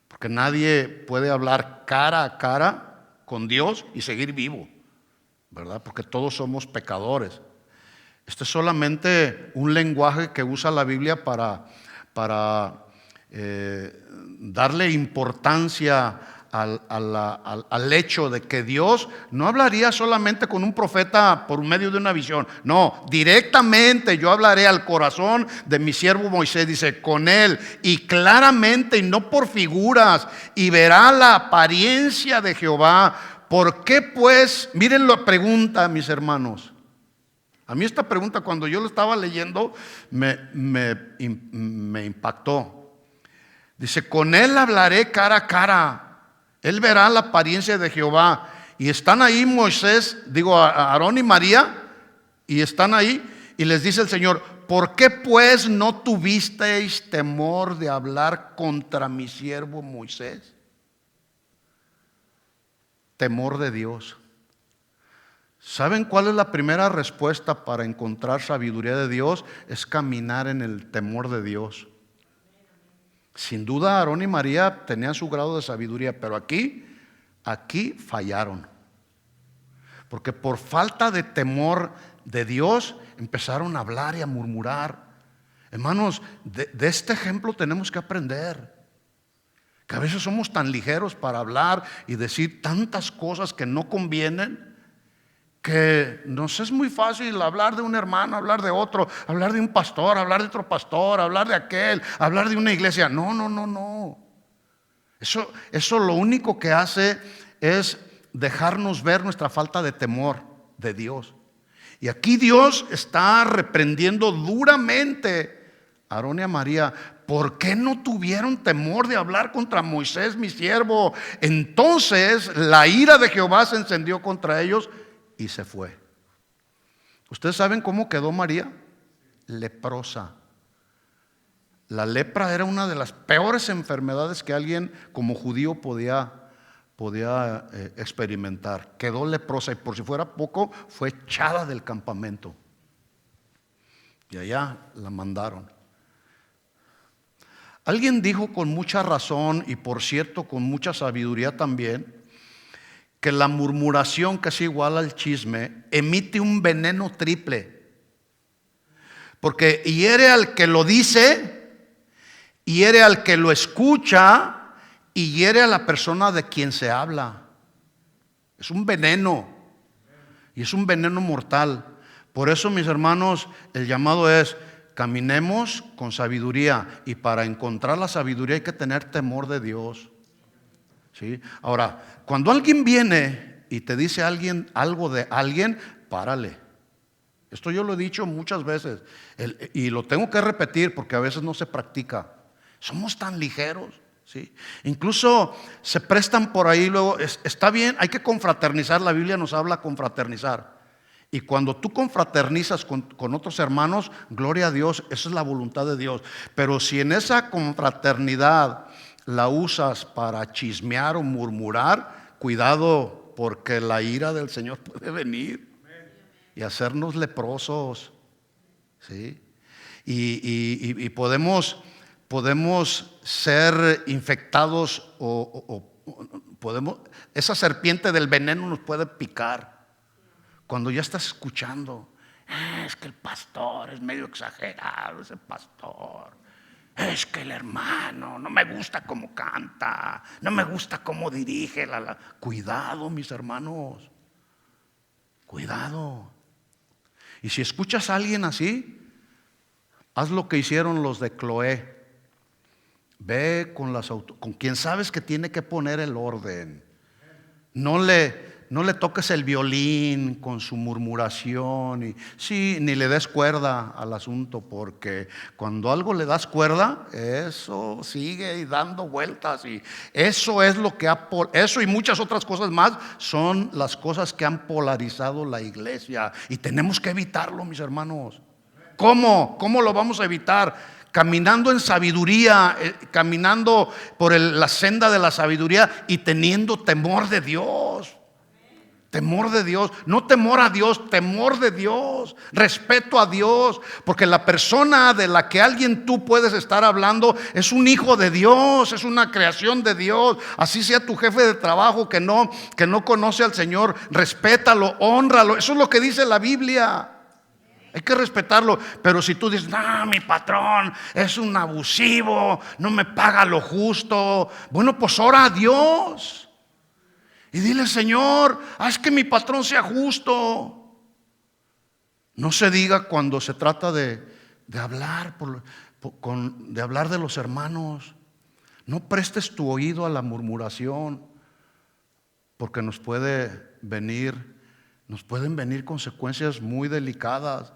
porque nadie puede hablar cara a cara con Dios y seguir vivo, ¿verdad? Porque todos somos pecadores. Este es solamente un lenguaje que usa la Biblia para darle importancia al hecho de que Dios no hablaría solamente con un profeta por medio de una visión. No, directamente yo hablaré al corazón de mi siervo Moisés, dice, con él y claramente y no por figuras, y verá la apariencia de Jehová. ¿Por qué pues? Miren la pregunta, mis hermanos. A mí esta pregunta, cuando yo lo estaba leyendo, me impactó. Dice: con él hablaré cara a cara, él verá la apariencia de Jehová. Y están ahí Aarón y María, y están ahí, y les dice el Señor: ¿por qué pues no tuvisteis temor de hablar contra mi siervo Moisés? Temor de Dios. ¿Saben cuál es la primera respuesta para encontrar sabiduría de Dios? Es caminar en el temor de Dios. Sin duda Aarón y María tenían su grado de sabiduría, pero aquí fallaron. Porque por falta de temor de Dios empezaron a hablar y a murmurar. Hermanos, de este ejemplo tenemos que aprender. Que a veces somos tan ligeros para hablar y decir tantas cosas que no convienen, que nos es muy fácil hablar de un hermano, hablar de otro, hablar de un pastor, hablar de otro pastor, hablar de aquel, hablar de una iglesia. No. Eso lo único que hace es dejarnos ver nuestra falta de temor de Dios. Y aquí Dios está reprendiendo duramente a Aarón y a María. ¿Por qué no tuvieron temor de hablar contra Moisés, mi siervo? Entonces la ira de Jehová se encendió contra ellos y se fue. ¿Ustedes saben cómo quedó María? Leprosa. La lepra era una de las peores enfermedades que alguien como judío podía experimentar. Quedó leprosa y por si fuera poco fue echada del campamento. Y allá la mandaron. Alguien dijo con mucha razón y por cierto con mucha sabiduría también, que la murmuración, que es igual al chisme, emite un veneno triple. Porque hiere al que lo dice, hiere al que lo escucha y hiere a la persona de quien se habla. Es un veneno y es un veneno mortal. Por eso, mis hermanos, el llamado es: caminemos con sabiduría, y para encontrar la sabiduría hay que tener temor de Dios. ¿Sí? Ahora, cuando alguien viene y te dice algo de alguien, párale. Esto yo lo he dicho muchas veces y lo tengo que repetir porque a veces no se practica. Somos tan ligeros, ¿sí? Incluso se prestan por ahí luego. Está bien, hay que confraternizar. La Biblia nos habla confraternizar. Y cuando tú confraternizas con otros hermanos, gloria a Dios, esa es la voluntad de Dios. Pero si en esa confraternidad la usas para chismear o murmurar, cuidado, porque la ira del Señor puede venir y hacernos leprosos, ¿sí? Y podemos podemos ser infectados podemos, esa serpiente del veneno nos puede picar cuando ya estás escuchando. Es que el pastor es medio exagerado, ese pastor. Es que el hermano no me gusta cómo canta, no me gusta cómo dirige. Cuidado, mis hermanos, cuidado. Y si escuchas a alguien así, haz lo que hicieron los de Cloé. Ve con quien sabes que tiene que poner el orden. No le toques el violín con su murmuración ni le des cuerda al asunto, porque cuando algo le das cuerda, eso sigue dando vueltas, y eso es lo que eso y muchas otras cosas más son las cosas que han polarizado la iglesia, y tenemos que evitarlo, mis hermanos. ¿Cómo lo vamos a evitar? Caminando en sabiduría, caminando por la senda de la sabiduría y teniendo temor de Dios. Temor de Dios, no temor a Dios, temor de Dios, respeto a Dios, porque la persona de la que tú puedes estar hablando es un hijo de Dios, es una creación de Dios. Así sea tu jefe de trabajo que no conoce al Señor, respétalo, hónralo. Eso es lo que dice la Biblia. Hay que respetarlo. Pero si tú dices, no, mi patrón es un abusivo, no me paga lo justo, bueno, pues ora a Dios y dile: Señor, haz que mi patrón sea justo. No se diga cuando se trata de hablar de hablar de los hermanos. No prestes tu oído a la murmuración, porque nos pueden venir consecuencias muy delicadas.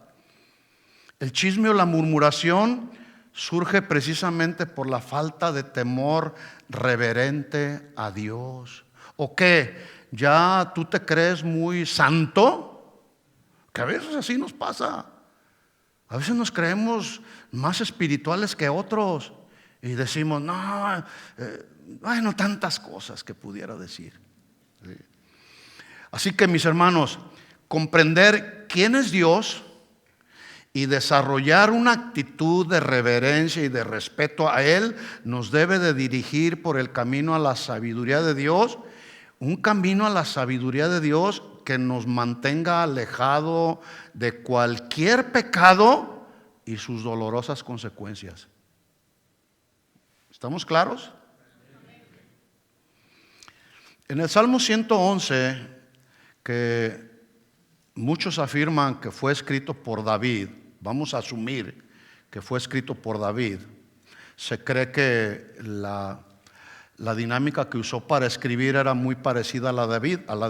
El chisme o la murmuración surge precisamente por la falta de temor reverente a Dios. ¿O qué? ¿Ya tú te crees muy santo? Que a veces así nos pasa. A veces nos creemos más espirituales que otros y decimos, no, bueno, tantas cosas que pudiera decir. ¿Sí? Así que, mis hermanos, comprender quién es Dios y desarrollar una actitud de reverencia y de respeto a Él nos debe de dirigir por el camino a la sabiduría de Dios. Un camino a la sabiduría de Dios que nos mantenga alejado de cualquier pecado y sus dolorosas consecuencias. ¿Estamos claros? En el Salmo 111, que muchos afirman que fue escrito por David, vamos a asumir que fue escrito por David. Se cree que la dinámica que usó para escribir era muy parecida a la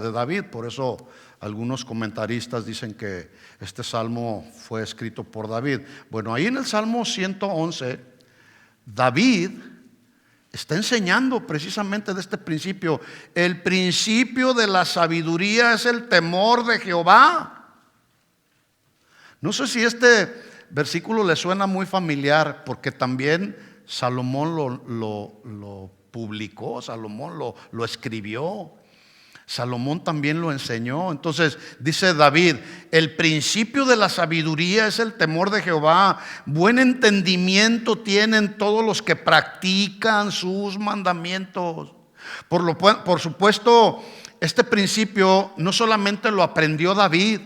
de David. Por eso algunos comentaristas dicen que este salmo fue escrito por David. Bueno, ahí en el Salmo 111, David está enseñando precisamente de este principio. El principio de la sabiduría es el temor de Jehová. No sé si este versículo le suena muy familiar, porque también Salomón lo publicó, Salomón lo escribió, Salomón también lo enseñó. Entonces dice David: el principio de la sabiduría es el temor de Jehová, buen entendimiento tienen todos los que practican sus mandamientos. Por supuesto, este principio no solamente lo aprendió David,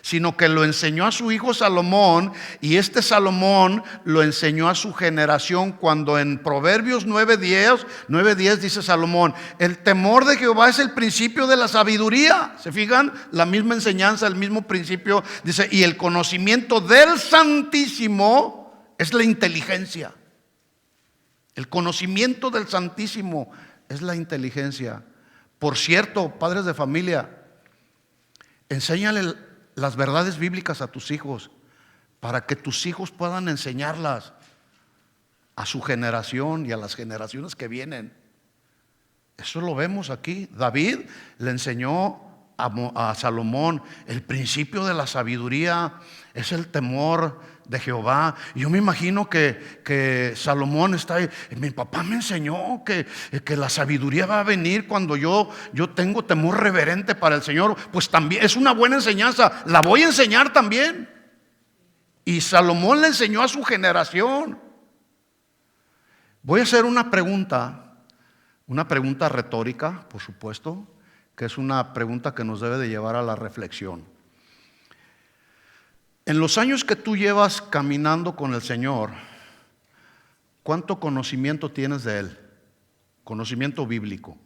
sino que lo enseñó a su hijo Salomón, y este Salomón lo enseñó a su generación, cuando en Proverbios 9:10 dice Salomón: el temor de Jehová es el principio de la sabiduría. ¿Se fijan? La misma enseñanza, el mismo principio. Dice: y el conocimiento del Santísimo es la inteligencia. El conocimiento del Santísimo es la inteligencia. Por cierto, padres de familia, enséñale las verdades bíblicas a tus hijos, para que tus hijos puedan enseñarlas a su generación y a las generaciones que vienen. Eso lo vemos aquí. David le enseñó a Salomón: el principio de la sabiduría es el temor de Jehová. Y yo me imagino que Salomón está ahí: mi papá me enseñó que la sabiduría va a venir cuando yo tengo temor reverente para el Señor. Pues también es una buena enseñanza, la voy a enseñar también. Y Salomón le enseñó a su generación. Voy a hacer una pregunta retórica, por supuesto, que es una pregunta que nos debe de llevar a la reflexión. En los años que tú llevas caminando con el Señor, ¿cuánto conocimiento tienes de Él? Conocimiento bíblico.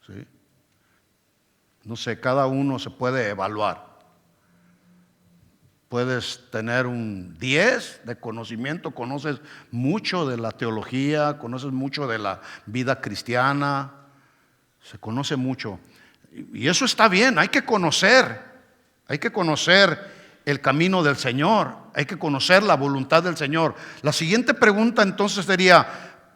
¿Sí? No sé, cada uno se puede evaluar. Puedes tener un 10 de conocimiento, conoces mucho de la teología, conoces mucho de la vida cristiana, se conoce mucho. Y eso está bien, hay que conocer el camino del Señor, hay que conocer la voluntad del Señor. La siguiente pregunta entonces sería,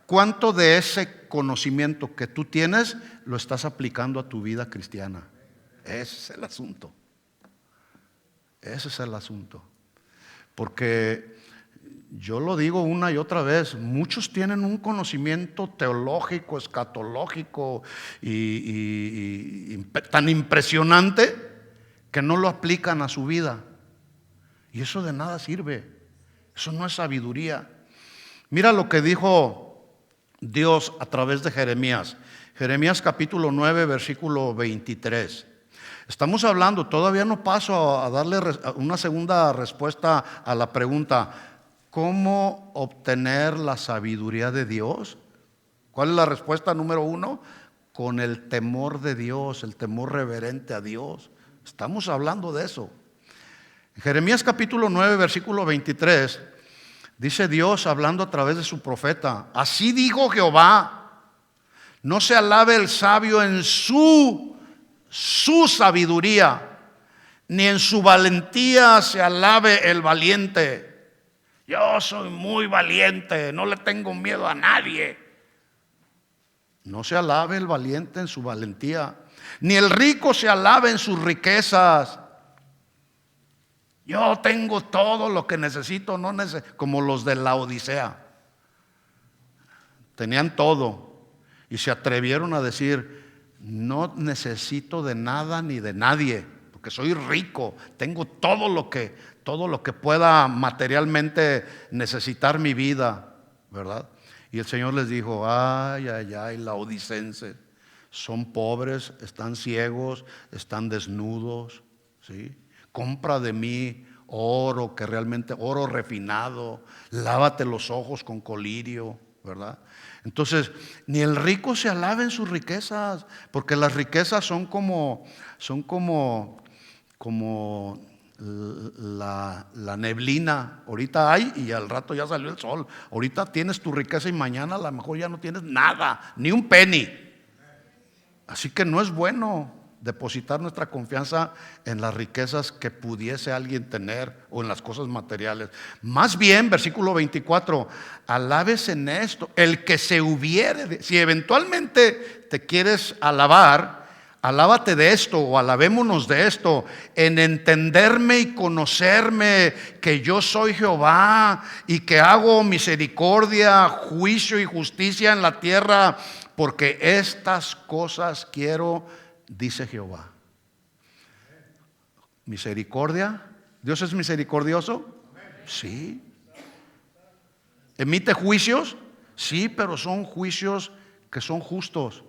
¿cuánto de ese conocimiento que tú tienes lo estás aplicando a tu vida cristiana? Ese es el asunto. Ese es el asunto. Porque yo lo digo una y otra vez, muchos tienen un conocimiento teológico, escatológico y tan impresionante que no lo aplican a su vida. Y eso de nada sirve. Eso no es sabiduría. Mira lo que dijo Dios a través de Jeremías. Jeremías capítulo 9, versículo 23. Estamos hablando, todavía no paso a darle una segunda respuesta a la pregunta, ¿cómo obtener la sabiduría de Dios? ¿Cuál es la respuesta número 1? Con el temor de Dios, el temor reverente a Dios. Estamos hablando de eso. En Jeremías capítulo 9, versículo 23, dice Dios hablando a través de su profeta, así dijo Jehová, no se alabe el sabio en su sabiduría, ni en su valentía se alabe el valiente. Yo soy muy valiente, no le tengo miedo a nadie. No se alabe el valiente en su valentía, ni el rico se alabe en sus riquezas. Yo tengo todo lo que necesito, como los de la Odisea. Tenían todo y se atrevieron a decir, no necesito de nada ni de nadie, porque soy rico, tengo todo lo que pueda materialmente necesitar mi vida, ¿verdad? Y el Señor les dijo, ay, laodicenses, son pobres, están ciegos, están desnudos, ¿sí? Compra de mí oro, que realmente oro refinado, lávate los ojos con colirio, ¿verdad? Entonces, ni el rico se alabe en sus riquezas, porque las riquezas son como la neblina. Ahorita hay y al rato ya salió el sol. Ahorita tienes tu riqueza y mañana a lo mejor ya no tienes nada, ni un penny. Así que no es bueno depositar nuestra confianza en las riquezas que pudiese alguien tener o en las cosas materiales. Más bien, versículo 24, alabes en esto el que se hubiere. Si eventualmente te quieres alabar, alábate de esto o alabémonos de esto, en entenderme y conocerme que yo soy Jehová y que hago misericordia, juicio y justicia en la tierra, porque estas cosas quiero, dice Jehová. Misericordia. ¿Dios es misericordioso? Sí. ¿Emite juicios? Sí, pero son juicios que son justos.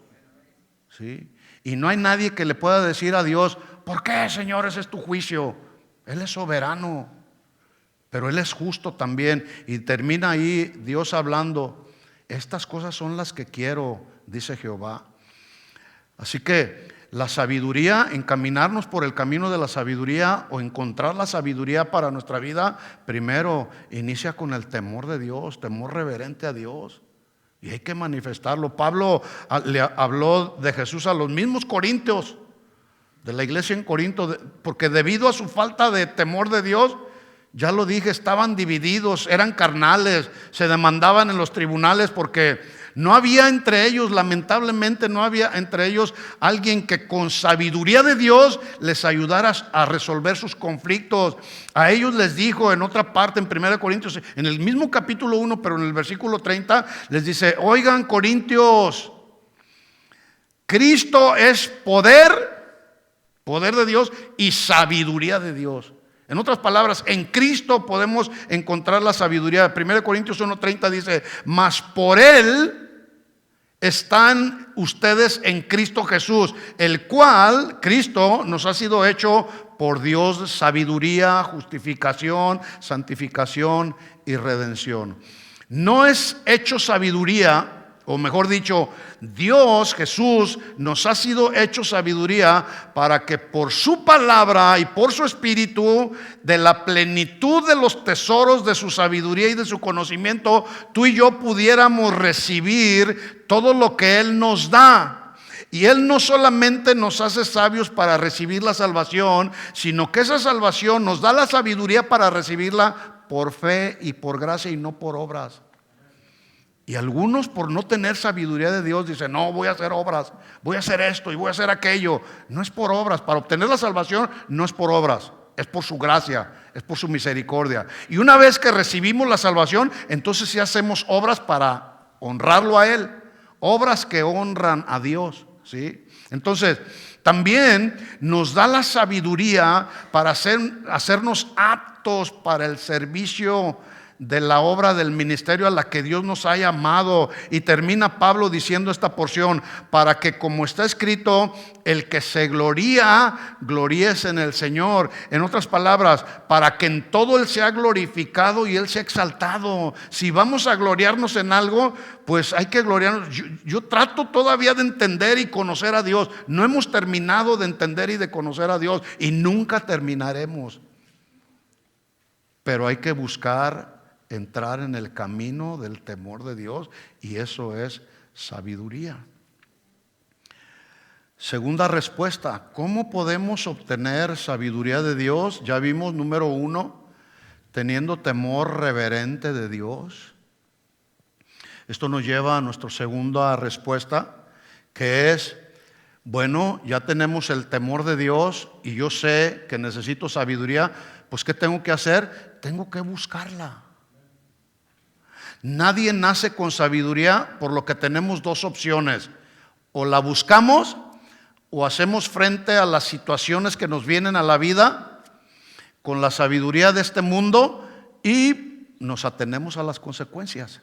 Sí. Y no hay nadie que le pueda decir a Dios, ¿por qué, Señor, ese es tu juicio? Él es soberano, pero Él es justo también. Y termina ahí Dios hablando, estas cosas son las que quiero, dice Jehová. Así que la sabiduría, encaminarnos por el camino de la sabiduría o encontrar la sabiduría para nuestra vida, primero inicia con el temor de Dios, temor reverente a Dios. Y hay que manifestarlo. Pablo le habló de Jesús a los mismos corintios, de la iglesia en Corinto, porque debido a su falta de temor de Dios, ya lo dije, estaban divididos, eran carnales, se demandaban en los tribunales porque no había entre ellos, lamentablemente no había entre ellos alguien que con sabiduría de Dios les ayudara a resolver sus conflictos. A ellos les dijo en otra parte, en 1 Corintios, en el mismo capítulo 1, pero en el versículo 30, les dice, oigan Corintios, Cristo es poder de Dios y sabiduría de Dios. En otras palabras, en Cristo podemos encontrar la sabiduría. 1 Corintios 1:30 dice: mas por Él están ustedes en Cristo Jesús, el cual, Cristo, nos ha sido hecho por Dios sabiduría, justificación, santificación y redención. No es hecho sabiduría, o mejor dicho, Dios, Jesús, nos ha sido hecho sabiduría para que por su palabra y por su espíritu, de la plenitud de los tesoros de su sabiduría y de su conocimiento, tú y yo pudiéramos recibir todo lo que Él nos da. Y Él no solamente nos hace sabios para recibir la salvación, sino que esa salvación nos da la sabiduría para recibirla por fe y por gracia y no por obras. Y algunos, por no tener sabiduría de Dios, dicen: no, voy a hacer obras, voy a hacer esto y voy a hacer aquello. No es por obras. Para obtener la salvación no es por obras, es por su gracia, es por su misericordia. Y una vez que recibimos la salvación, entonces sí hacemos obras para honrarlo a Él, obras que honran a Dios, ¿sí? Entonces también nos da la sabiduría para hacernos aptos para el servicio de la obra del ministerio a la que Dios nos ha llamado. Y termina Pablo diciendo esta porción: para que, como está escrito, el que se gloría, gloríese en el Señor. En otras palabras, para que en todo Él sea glorificado y Él sea exaltado. Si vamos a gloriarnos en algo, pues hay que gloriarnos. Yo trato todavía de entender y conocer a Dios. No hemos terminado de entender y de conocer a Dios, y nunca terminaremos. Pero hay que buscar entrar en el camino del temor de Dios, y eso es sabiduría. Segunda respuesta: ¿cómo podemos obtener sabiduría de Dios? Ya vimos, número 1, teniendo temor reverente de Dios. Esto nos lleva a nuestra segunda respuesta, que es: bueno, ya tenemos el temor de Dios y yo sé que necesito sabiduría, pues ¿qué tengo que hacer? Tengo que buscarla. Nadie nace con sabiduría, por lo que tenemos dos opciones: o la buscamos o hacemos frente a las situaciones que nos vienen a la vida con la sabiduría de este mundo y nos atenemos a las consecuencias.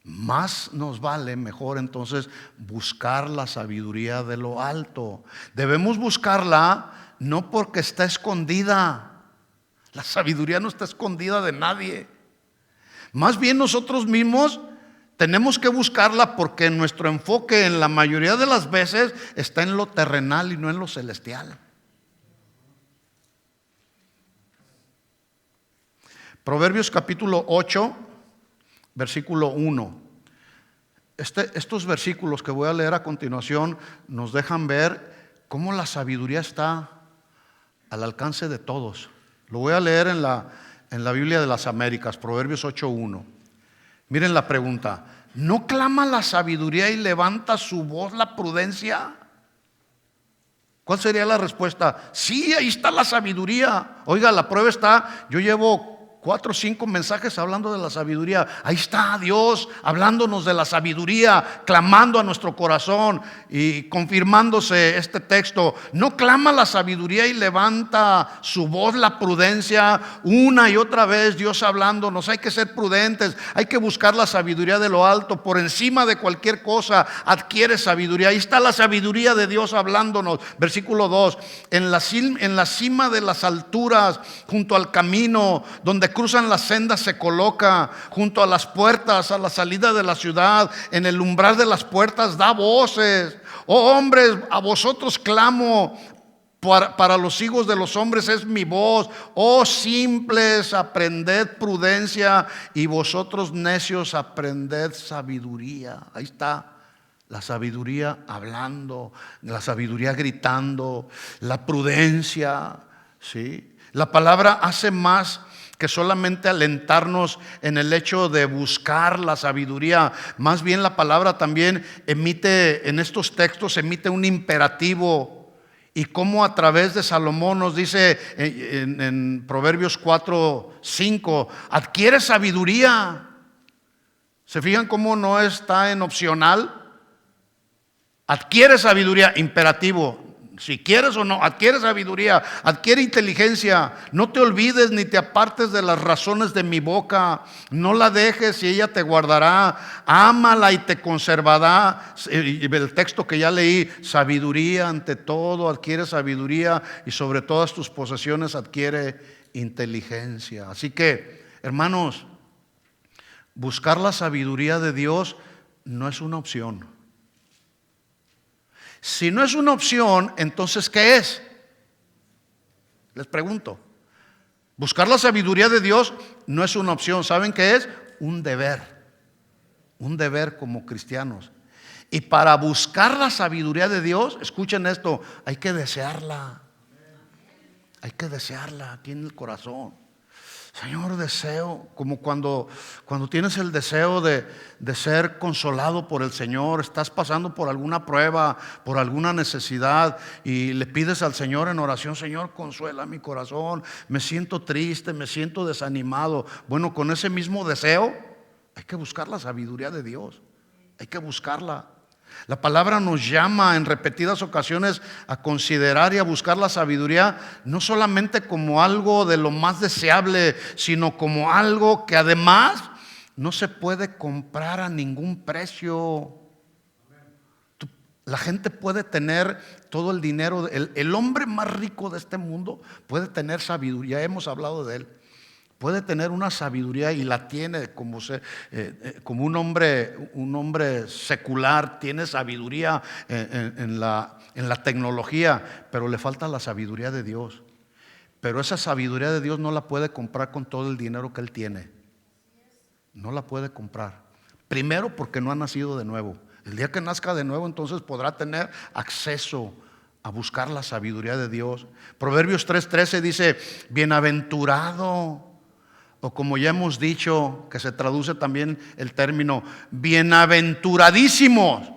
Más nos vale, mejor entonces, buscar la sabiduría de lo alto. Debemos buscarla no porque está escondida. La sabiduría no está escondida de nadie. Más bien nosotros mismos tenemos que buscarla, porque nuestro enfoque en la mayoría de las veces está en lo terrenal y no en lo celestial. Proverbios capítulo 8, versículo 1. Estos versículos que voy a leer a continuación nos dejan ver cómo la sabiduría está al alcance de todos. Lo voy a leer en la Biblia de las Américas, Proverbios 8:1. Miren la pregunta: ¿no clama la sabiduría y levanta su voz la prudencia? ¿Cuál sería la respuesta? Sí, ahí está la sabiduría. Oiga, la prueba está: yo llevo 4 o 5 mensajes hablando de la sabiduría. Ahí está Dios hablándonos de la sabiduría, clamando a nuestro corazón y confirmándose este texto. ¿No clama la sabiduría y levanta su voz la prudencia? Una y otra vez Dios hablándonos. Hay que ser prudentes, hay que buscar la sabiduría de lo alto. Por encima de cualquier cosa adquiere sabiduría. Ahí está la sabiduría de Dios hablándonos. Versículo 2: en la cima de las alturas, junto al camino donde cruzan las sendas, se coloca. Junto a las puertas, a la salida de la ciudad, en el umbral de las puertas da voces. Oh hombres, a vosotros clamo, para los hijos de los hombres es mi voz. Oh simples, aprended prudencia, y vosotros necios, aprended sabiduría. Ahí está la sabiduría hablando, la sabiduría gritando, la prudencia, ¿sí? La palabra hace más que solamente alentarnos en el hecho de buscar la sabiduría. Más bien la palabra también emite, en estos textos emite un imperativo. Y como a través de Salomón nos dice en Proverbios 4:5, adquiere sabiduría. ¿Se fijan cómo no está en opcional? Adquiere sabiduría, imperativo. Si quieres o no, adquiere sabiduría, adquiere inteligencia. No te olvides ni te apartes de las razones de mi boca. No la dejes y ella te guardará. Ámala y te conservará. Y el texto que ya leí, sabiduría ante todo, adquiere sabiduría y sobre todas tus posesiones adquiere inteligencia. Así que, hermanos, buscar la sabiduría de Dios no es una opción. Si no es una opción, entonces ¿qué es? Les pregunto. Buscar la sabiduría de Dios no es una opción. ¿Saben qué es? Un deber. Un deber como cristianos. Y para buscar la sabiduría de Dios, escuchen esto, hay que desearla. Hay que desearla aquí en el corazón. Señor, deseo, como cuando tienes el deseo de ser consolado por el Señor, estás pasando por alguna prueba, por alguna necesidad y le pides al Señor en oración: Señor, consuela mi corazón, me siento triste, me siento desanimado. Bueno, con ese mismo deseo hay que buscar la sabiduría de Dios, hay que buscarla. La palabra nos llama en repetidas ocasiones a considerar y a buscar la sabiduría no solamente como algo de lo más deseable, sino como algo que además no se puede comprar a ningún precio. La gente puede tener todo el dinero, el hombre más rico de este mundo puede tener sabiduría, hemos hablado de él. Puede tener una sabiduría y la tiene como un hombre secular, tiene sabiduría en la tecnología, pero le falta la sabiduría de Dios. Pero esa sabiduría de Dios no la puede comprar con todo el dinero que él tiene. No la puede comprar. Primero, porque no ha nacido de nuevo. El día que nazca de nuevo, entonces podrá tener acceso a buscar la sabiduría de Dios. Proverbios 3:13 dice: bienaventurado, o como ya hemos dicho, que se traduce también el término bienaventuradísimos,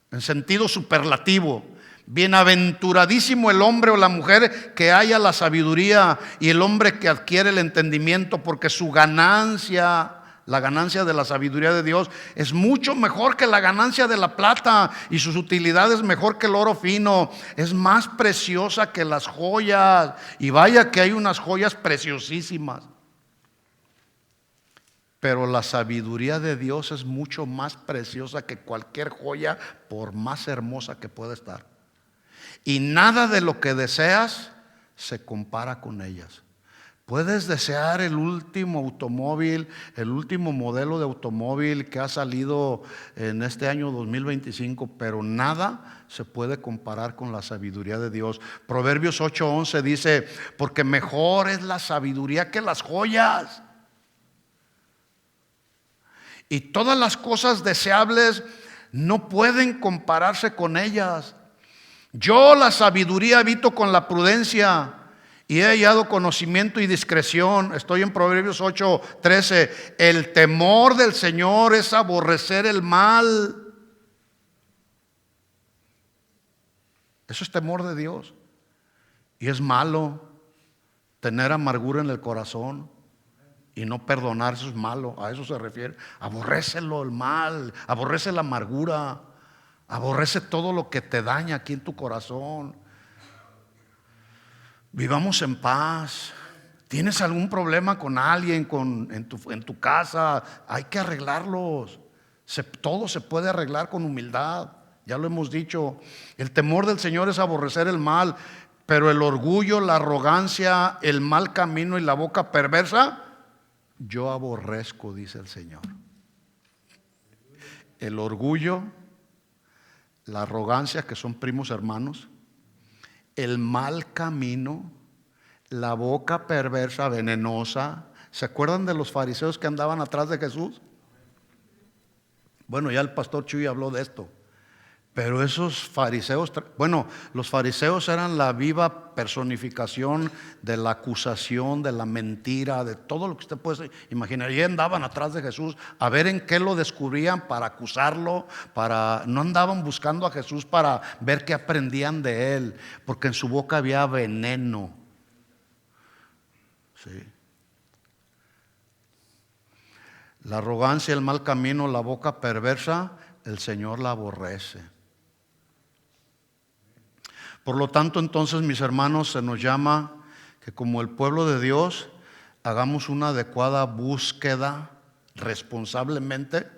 en sentido superlativo. Bienaventuradísimo el hombre o la mujer que haya la sabiduría y el hombre que adquiere el entendimiento, porque su ganancia, la ganancia de la sabiduría de Dios, es mucho mejor que la ganancia de la plata, y sus utilidades mejor que el oro fino. Es más preciosa que las joyas, y vaya que hay unas joyas preciosísimas. Pero la sabiduría de Dios es mucho más preciosa que cualquier joya, por más hermosa que pueda estar. Y nada de lo que deseas se compara con ellas. Puedes desear el último automóvil, el último modelo de automóvil que ha salido en este año 2025, pero nada se puede comparar con la sabiduría de Dios. Proverbios 8:11 dice: porque mejor es la sabiduría que las joyas, y todas las cosas deseables no pueden compararse con ellas. Yo, la sabiduría, habito con la prudencia, y he hallado conocimiento y discreción. Estoy en Proverbios 8:13. El temor del Señor es aborrecer el mal. Eso es temor de Dios. Y es malo tener amargura en el corazón y no perdonar. Eso es malo, a eso se refiere. Aborrécelo, el mal, aborrece la amargura, aborrece todo lo que te daña aquí en tu corazón. Vivamos en paz. ¿Tienes algún problema con alguien, en tu casa? Hay que arreglarlos. Todo se puede arreglar con humildad. Ya lo hemos dicho. El temor del Señor es aborrecer el mal, pero el orgullo, la arrogancia, el mal camino y la boca perversa, yo aborrezco, dice el Señor. El orgullo, la arrogancia, que son primos hermanos, el mal camino, la boca perversa, venenosa. ¿Se acuerdan de los fariseos que andaban atrás de Jesús? Bueno, ya el pastor Chuy habló de esto. Pero esos fariseos, los fariseos eran la viva personificación de la acusación, de la mentira, de todo lo que usted puede imaginar. Y andaban atrás de Jesús a ver en qué lo descubrían para acusarlo. No andaban buscando a Jesús para ver qué aprendían de él, porque en su boca había veneno. Sí. La arrogancia, el mal camino, la boca perversa, el Señor la aborrece. Por lo tanto, entonces, mis hermanos, se nos llama que como el pueblo de Dios hagamos una adecuada búsqueda responsablemente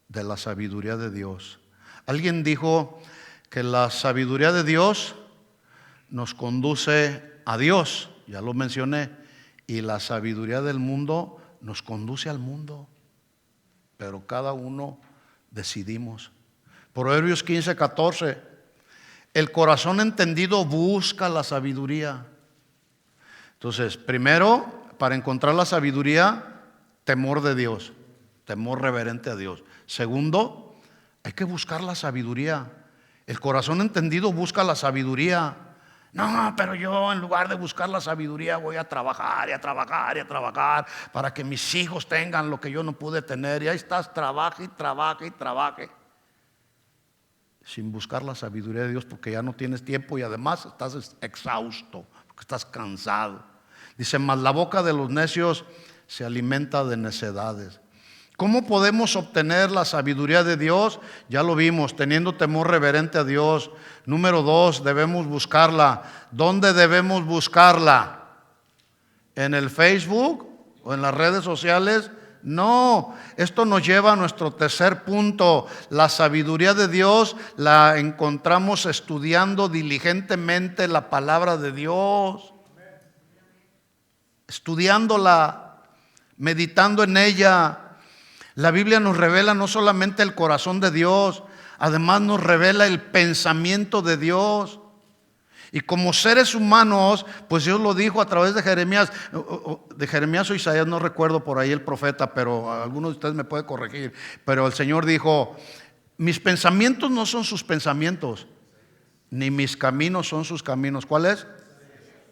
de la sabiduría de Dios. Alguien dijo que la sabiduría de Dios nos conduce a Dios, ya lo mencioné, y la sabiduría del mundo nos conduce al mundo, pero cada uno decidimos. Proverbios 15:14, el corazón entendido busca la sabiduría. Entonces, primero, para encontrar la sabiduría, temor de Dios, temor reverente a Dios. Segundo, hay que buscar la sabiduría. El corazón entendido busca la sabiduría. No, pero yo en lugar de buscar la sabiduría voy a trabajar y a trabajar y a trabajar para que mis hijos tengan lo que yo no pude tener. Y ahí estás, trabaje y trabaje y trabaje, sin buscar la sabiduría de Dios, porque ya no tienes tiempo y además estás exhausto, porque estás cansado. Dice, mas la boca de los necios se alimenta de necedades. ¿Cómo podemos obtener la sabiduría de Dios? Ya lo vimos, teniendo temor reverente a Dios. Número 2, debemos buscarla. ¿Dónde debemos buscarla? ¿En el Facebook o en las redes sociales? No, esto nos lleva a nuestro tercer punto. La sabiduría de Dios la encontramos estudiando diligentemente la palabra de Dios, estudiándola, meditando en ella. La Biblia nos revela no solamente el corazón de Dios, además nos revela el pensamiento de Dios. Y como seres humanos, pues Dios lo dijo a través de Jeremías o Isaías, no recuerdo por ahí el profeta, pero alguno de ustedes me puede corregir. Pero el Señor dijo, mis pensamientos no son sus pensamientos, ni mis caminos son sus caminos. ¿Cuál es?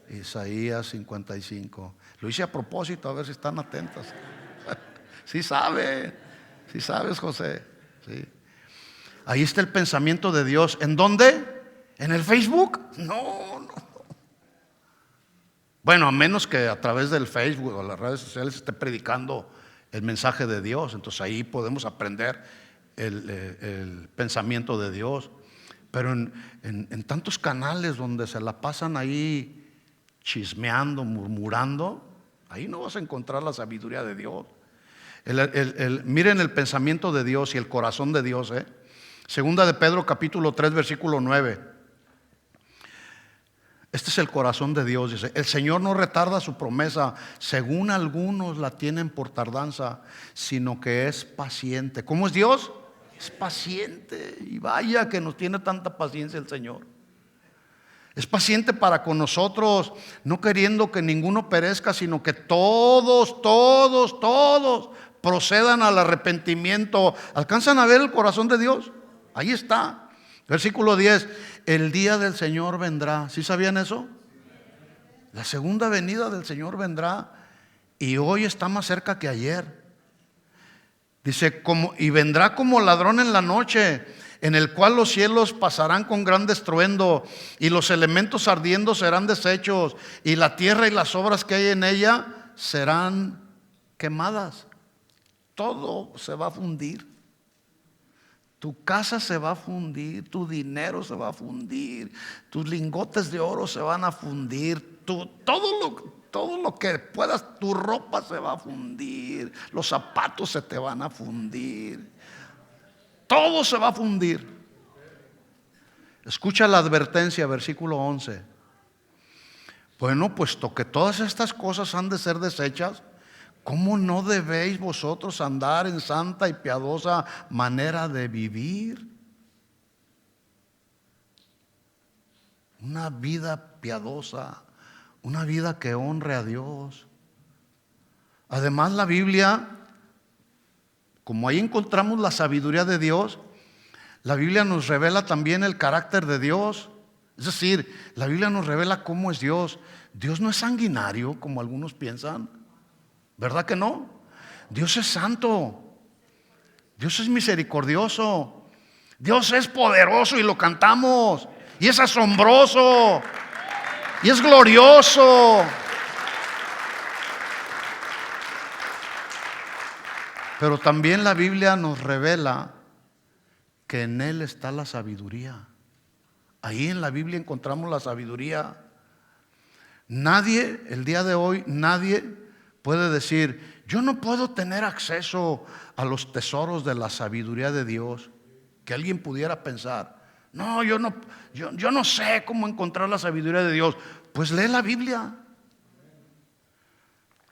Isaías 55. Lo hice a propósito, a ver si están atentas. Sí sabes, José. Sí. Ahí está el pensamiento de Dios. ¿En dónde? ¿En el Facebook? No. Bueno, a menos que a través del Facebook o las redes sociales esté predicando el mensaje de Dios. Entonces ahí podemos aprender el pensamiento de Dios. Pero en tantos canales donde se la pasan ahí chismeando, murmurando, ahí no vas a encontrar la sabiduría de Dios. Miren el pensamiento de Dios y el corazón de Dios. Segunda de Pedro capítulo 3 versículo 9. Este es el corazón de Dios. Dice, el Señor no retarda su promesa, según algunos la tienen por tardanza, sino que es paciente. ¿Cómo es Dios? Es paciente. Y vaya que nos tiene tanta paciencia el Señor. Es paciente para con nosotros, no queriendo que ninguno perezca, sino que todos procedan al arrepentimiento. ¿Alcanzan a ver el corazón de Dios? Ahí está. Versículo 10. El día del Señor vendrá. ¿Sí sabían eso? La segunda venida del Señor vendrá, y hoy está más cerca que ayer. Dice, y vendrá como ladrón en la noche, en el cual los cielos pasarán con gran estruendo, y los elementos ardiendo serán deshechos, y la tierra y las obras que hay en ella serán quemadas. Todo se va a fundir. Tu casa se va a fundir, tu dinero se va a fundir, tus lingotes de oro se van a fundir, todo lo que puedas, tu ropa se va a fundir, los zapatos se te van a fundir, todo se va a fundir. Escucha la advertencia, versículo 11. Bueno, puesto que todas estas cosas han de ser deshechas, ¿cómo no debéis vosotros andar en santa y piadosa manera de vivir? Una vida piadosa, una vida que honre a Dios. Además, la Biblia, como ahí encontramos la sabiduría de Dios, la Biblia nos revela también el carácter de Dios. Es decir, la Biblia nos revela cómo es Dios. Dios no es sanguinario como algunos piensan. ¿Verdad que no? Dios es santo, Dios es misericordioso, Dios es poderoso y lo cantamos, y es asombroso, y es glorioso. Pero también la Biblia nos revela que en Él está la sabiduría. Ahí en la Biblia encontramos la sabiduría. Nadie, el día de hoy, nadie puede decir: yo no puedo tener acceso a los tesoros de la sabiduría de Dios. Que alguien pudiera pensar: no, yo no sé cómo encontrar la sabiduría de Dios. Pues lee la Biblia.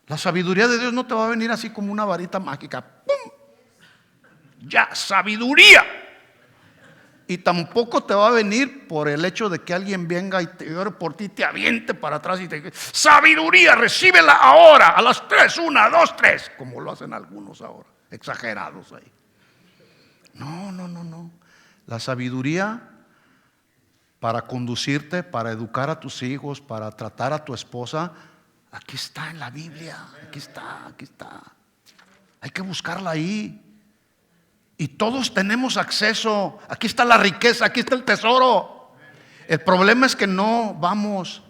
La sabiduría de Dios no te va a venir así como una varita mágica. ¡Pum! Ya, sabiduría. Y tampoco te va a venir por el hecho de que alguien venga y te ore por ti, te aviente para atrás y te diga: sabiduría, recíbela ahora, a las 3, 1, 2, 3, como lo hacen algunos ahora, exagerados ahí. No. La sabiduría para conducirte, para educar a tus hijos, para tratar a tu esposa, aquí está en la Biblia. Aquí está. Hay que buscarla ahí. Y todos tenemos acceso. Aquí está la riqueza, aquí está el tesoro. El problema es que no vamos.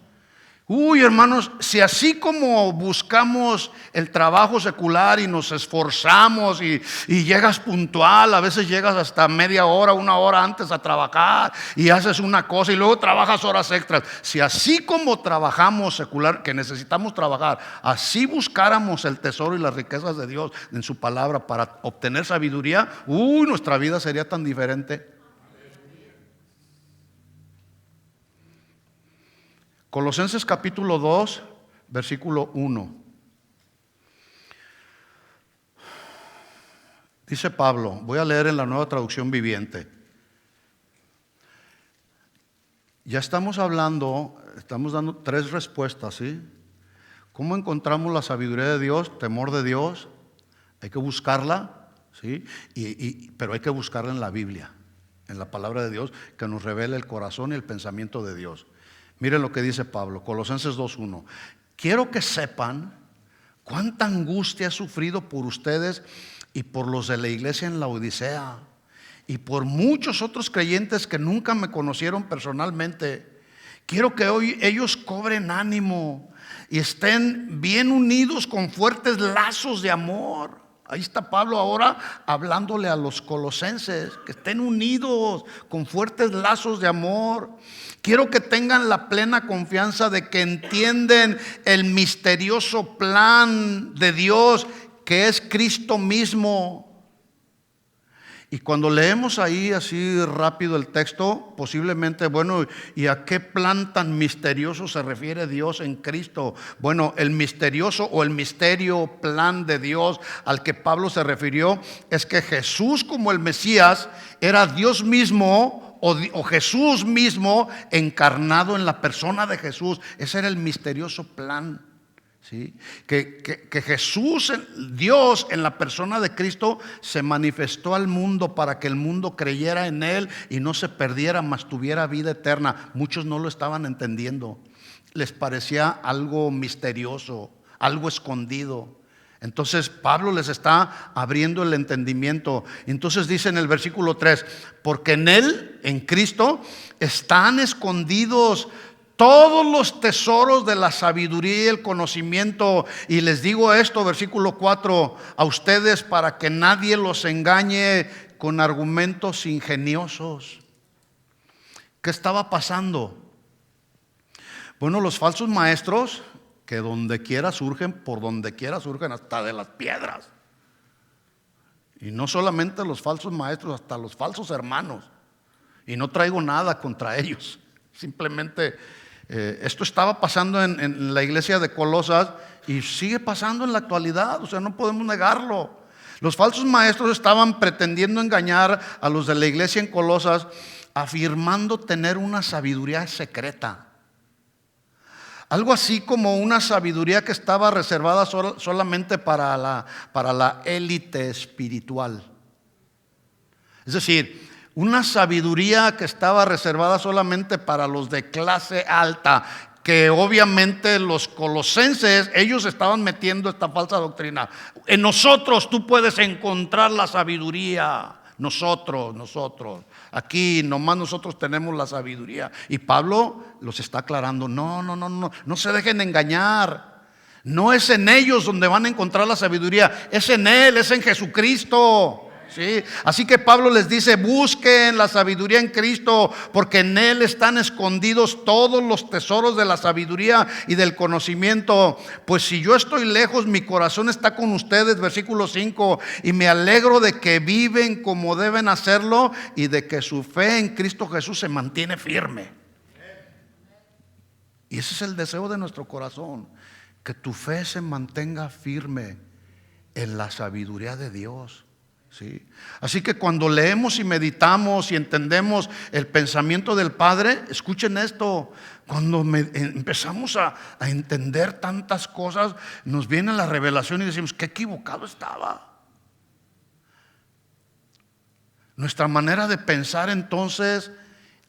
Hermanos, si así como buscamos el trabajo secular y nos esforzamos y llegas puntual, a veces llegas hasta media hora, 1 hora antes a trabajar y haces una cosa y luego trabajas horas extras. Si así como trabajamos secular, que necesitamos trabajar, así buscáramos el tesoro y las riquezas de Dios en su palabra para obtener sabiduría, nuestra vida sería tan diferente. Colosenses capítulo 2, versículo 1. Dice Pablo, voy a leer en la Nueva Traducción Viviente. Ya estamos dando 3 respuestas, ¿sí? ¿Cómo encontramos la sabiduría de Dios? Temor de Dios. Hay que buscarla, ¿sí? Pero hay que buscarla en la Biblia, en la palabra de Dios, que nos revela el corazón y el pensamiento de Dios. Miren lo que dice Pablo, Colosenses 2:1. Quiero que sepan cuánta angustia he sufrido por ustedes y por los de la iglesia en la Odisea y por muchos otros creyentes que nunca me conocieron personalmente. Quiero que hoy ellos cobren ánimo y estén bien unidos con fuertes lazos de amor. Ahí está Pablo ahora hablándole a los colosenses, que estén unidos con fuertes lazos de amor. Quiero que tengan la plena confianza de que entienden el misterioso plan de Dios, que es Cristo mismo. Y cuando leemos ahí así rápido el texto, posiblemente, ¿y a qué plan tan misterioso se refiere Dios en Cristo? Bueno, el misterioso o el misterio plan de Dios al que Pablo se refirió es que Jesús, como el Mesías, era Dios mismo o Jesús mismo encarnado en la persona de Jesús. Ese era el misterioso plan. ¿Sí? Que Jesús, Dios en la persona de Cristo, se manifestó al mundo para que el mundo creyera en Él y no se perdiera, mas tuviera vida eterna. Muchos no lo estaban entendiendo, les parecía algo misterioso, algo escondido. Entonces Pablo les está abriendo el entendimiento. Entonces dice en el versículo 3: porque en Él, en Cristo, están escondidos todos los tesoros de la sabiduría y el conocimiento. Y les digo esto, versículo 4, a ustedes para que nadie los engañe con argumentos ingeniosos. ¿Qué estaba pasando? Bueno, los falsos maestros, que donde quiera surgen, por donde quiera surgen, hasta de las piedras. Y no solamente los falsos maestros, hasta los falsos hermanos. Y no traigo nada contra ellos. Simplemente esto estaba pasando en la iglesia de Colosas y sigue pasando en la actualidad, o sea, no podemos negarlo. Los falsos maestros estaban pretendiendo engañar a los de la iglesia en Colosas, afirmando tener una sabiduría secreta. Algo así como una sabiduría que estaba reservada solamente para la élite espiritual. Es decir, una sabiduría que estaba reservada solamente para los de clase alta, que obviamente los colosenses, ellos estaban metiendo esta falsa doctrina. En nosotros tú puedes encontrar la sabiduría. Nosotros, aquí nomás nosotros tenemos la sabiduría. Y Pablo los está aclarando: no se dejen engañar. No es en ellos donde van a encontrar la sabiduría, es en Él, es en Jesucristo. ¿sí? Así que Pablo les dice: busquen la sabiduría en Cristo, porque en Él están escondidos todos los tesoros de la sabiduría y del conocimiento. Pues si yo estoy lejos, mi corazón está con ustedes, versículo 5, y me alegro de que viven como deben hacerlo y de que su fe en Cristo Jesús se mantiene firme. Y ese es el deseo de nuestro corazón, que tu fe se mantenga firme en la sabiduría de Dios, ¿sí? Así que cuando leemos y meditamos y entendemos el pensamiento del Padre, escuchen esto: cuando empezamos a entender tantas cosas, nos viene la revelación y decimos: qué equivocado estaba. Nuestra manera de pensar, entonces,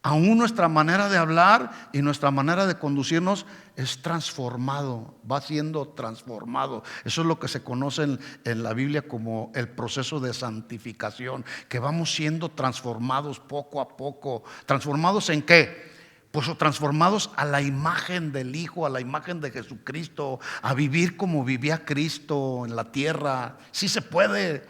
aún nuestra manera de hablar y nuestra manera de conducirnos es transformado, va siendo transformado. Eso es lo que se conoce en la Biblia como el proceso de santificación, que vamos siendo transformados poco a poco. ¿Transformados en qué? Pues transformados a la imagen del Hijo, a la imagen de Jesucristo, a vivir como vivía Cristo en la tierra. Sí se puede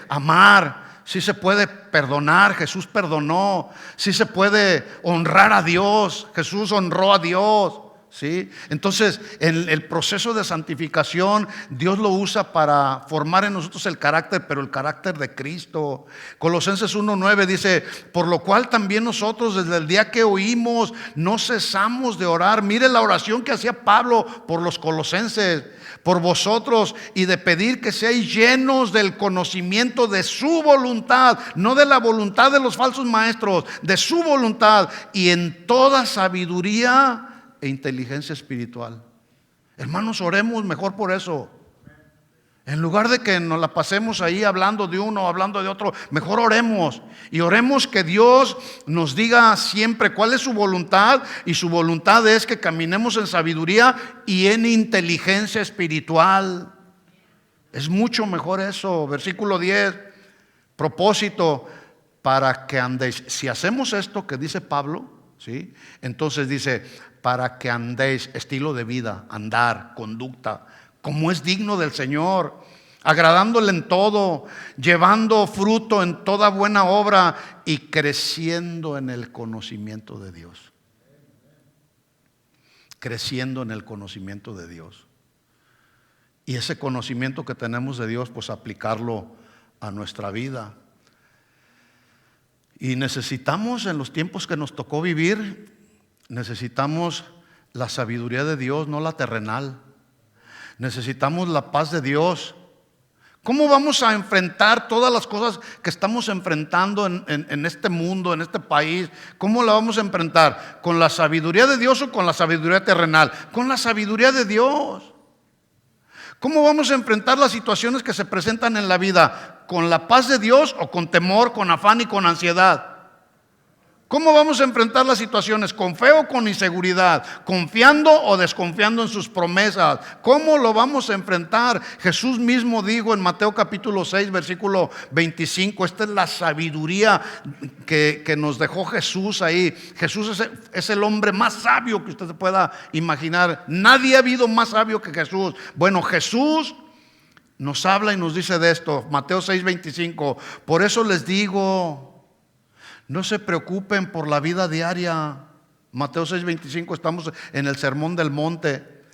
amar. Sí se puede perdonar, Jesús perdonó. Sí se puede honrar a Dios, Jesús honró a Dios, ¿sí? Entonces, en el proceso de santificación, Dios lo usa para formar en nosotros el carácter, pero el carácter de Cristo. Colosenses 1:9 dice: por lo cual también nosotros, desde el día que oímos, no cesamos de orar. Mire la oración que hacía Pablo por los colosenses: por vosotros, y de pedir que seáis llenos del conocimiento de su voluntad, no de la voluntad de los falsos maestros, de su voluntad, y en toda sabiduría e inteligencia espiritual. Hermanos, oremos mejor por eso. En lugar de que nos la pasemos ahí hablando de uno o hablando de otro, mejor oremos. Y oremos que Dios nos diga siempre cuál es su voluntad. Y su voluntad es que caminemos en sabiduría y en inteligencia espiritual. Es mucho mejor eso. Versículo 10, propósito: para que andéis. Si hacemos esto que dice Pablo, ¿sí? Entonces dice: para que andéis, estilo de vida, andar, conducta, como es digno del Señor, agradándole en todo, llevando fruto en toda buena obra y creciendo en el conocimiento de Dios. Creciendo en el conocimiento de Dios. Y ese conocimiento que tenemos de Dios, pues aplicarlo a nuestra vida. Y necesitamos, en los tiempos que nos tocó vivir, necesitamos la sabiduría de Dios, no la terrenal. Necesitamos la paz de Dios. ¿Cómo vamos a enfrentar todas las cosas que estamos enfrentando en este mundo, en este país? ¿Cómo la vamos a enfrentar? ¿Con la sabiduría de Dios o con la sabiduría terrenal? Con la sabiduría de Dios. ¿Cómo vamos a enfrentar las situaciones que se presentan en la vida? ¿Con la paz de Dios o con temor, con afán y con ansiedad? ¿Cómo vamos a enfrentar las situaciones? ¿Con fe o con inseguridad? ¿Confiando o desconfiando en sus promesas? ¿Cómo lo vamos a enfrentar? Jesús mismo dijo en Mateo capítulo 6, versículo 25, esta es la sabiduría que nos dejó Jesús ahí. Jesús es el hombre más sabio que usted se pueda imaginar. Nadie ha habido más sabio que Jesús. Bueno, Jesús nos habla y nos dice de esto. Mateo 6, 25: por eso les digo, no se preocupen por la vida diaria. Mateo 6:25, estamos en el Sermón del Monte.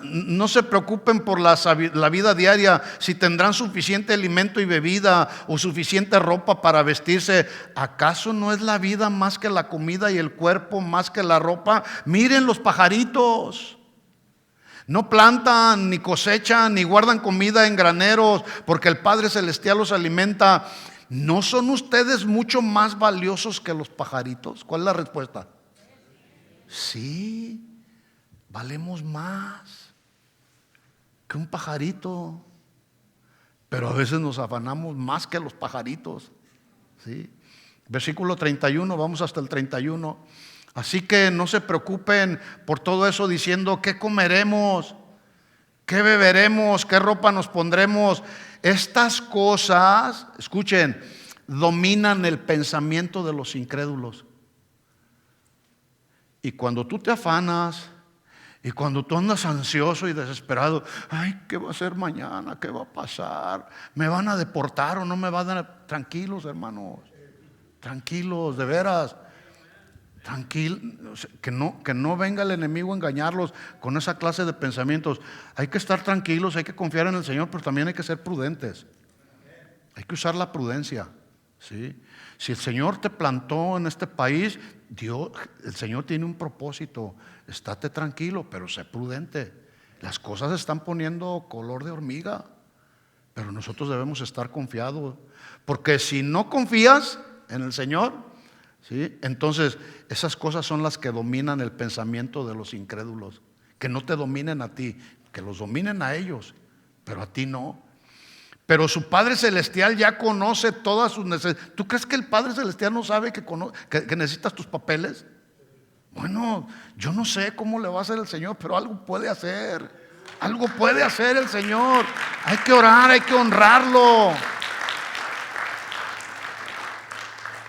No se preocupen por la vida diaria, si tendrán suficiente alimento y bebida o suficiente ropa para vestirse. ¿Acaso no es la vida más que la comida y el cuerpo más que la ropa? Miren los pajaritos. No plantan, ni cosechan, ni guardan comida en graneros, porque el Padre Celestial los alimenta. ¿No son ustedes mucho más valiosos que los pajaritos? ¿Cuál es la respuesta? Sí, valemos más que un pajarito. Pero a veces nos afanamos más que los pajaritos, ¿sí? Versículo 31, vamos hasta el 31. Así que no se preocupen por todo eso diciendo: ¿qué comeremos? ¿Qué beberemos? ¿Qué ropa nos pondremos? Estas cosas, escuchen, dominan el pensamiento de los incrédulos. Y cuando tú te afanas Y cuando tú andas ansioso y desesperado, ay, ¿qué va a ser mañana? ¿Qué va a pasar? ¿Me van a deportar o no me van a? Tranquilos, hermanos, tranquilos, de veras. Tranquilos, que no venga el enemigo a engañarlos con esa clase de pensamientos. Hay que estar tranquilos, hay que confiar en el Señor, pero también hay que ser prudentes. Hay que usar la prudencia, ¿sí? Si el Señor te plantó en este país, el Señor tiene un propósito. Estate tranquilo, pero sé prudente. Las cosas se están poniendo color de hormiga, pero nosotros debemos estar confiados, porque si no confías en el Señor, ¿sí?, entonces esas cosas son las que dominan el pensamiento de los incrédulos. Que no te dominen a ti, que los dominen a ellos, pero a ti no. Pero su Padre Celestial ya conoce todas sus necesidades. ¿Tú crees que el Padre Celestial no sabe que necesitas tus papeles? Bueno, yo no sé cómo le va a hacer el Señor, pero algo puede hacer. Algo puede hacer el Señor. Hay que orar, hay que honrarlo.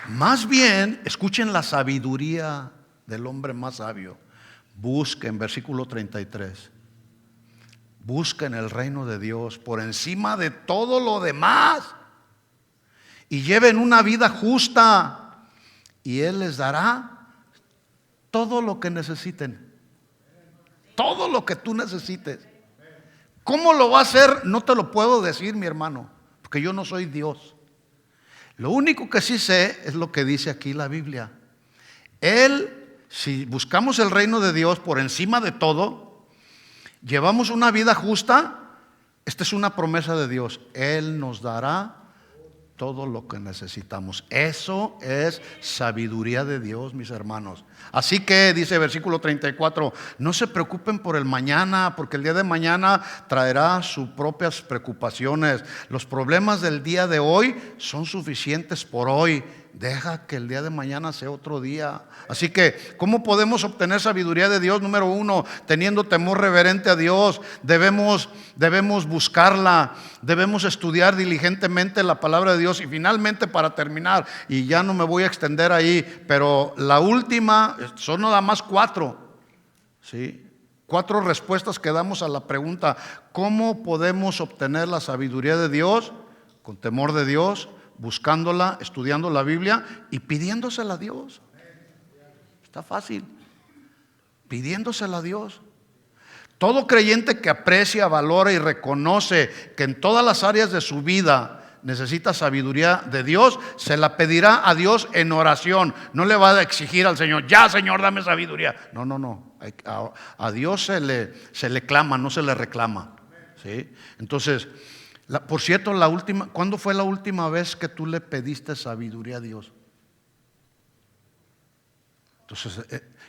Más bien, escuchen la sabiduría del hombre más sabio. Busquen, versículo 33. Busquen el reino de Dios por encima de todo lo demás y lleven una vida justa, y Él les dará todo lo que necesiten. Todo lo que tú necesites. ¿Cómo lo va a hacer? No te lo puedo decir, mi hermano, porque yo no soy Dios. Lo único que sí sé es lo que dice aquí la Biblia. Si buscamos el reino de Dios por encima de todo, llevamos una vida justa, esta es una promesa de Dios. Él nos dará todo lo que necesitamos. Eso es sabiduría de Dios, mis hermanos. Así que dice versículo 34, no se preocupen por el mañana, porque el día de mañana traerá sus propias preocupaciones. Los problemas del día de hoy son suficientes por hoy. Deja que el día de mañana sea otro día. Así que, ¿cómo podemos obtener sabiduría de Dios? Número uno, teniendo temor reverente a Dios. Debemos buscarla, debemos estudiar diligentemente la palabra de Dios. Y finalmente, para terminar, y ya no me voy a extender ahí, pero la última, son nada más 4, ¿sí? 4 respuestas que damos a la pregunta: ¿cómo podemos obtener la sabiduría de Dios? Con temor de Dios, buscándola, estudiando la Biblia y pidiéndosela a Dios. Está fácil, pidiéndosela a Dios. Todo creyente que aprecia, valora y reconoce que en todas las áreas de su vida necesita sabiduría de Dios, se la pedirá a Dios en oración. No le va a exigir al Señor: ya, Señor, dame sabiduría. No. A Dios se le clama, no se le reclama, ¿sí? Entonces, por cierto, ¿cuándo fue la última vez que tú le pediste sabiduría a Dios? Entonces,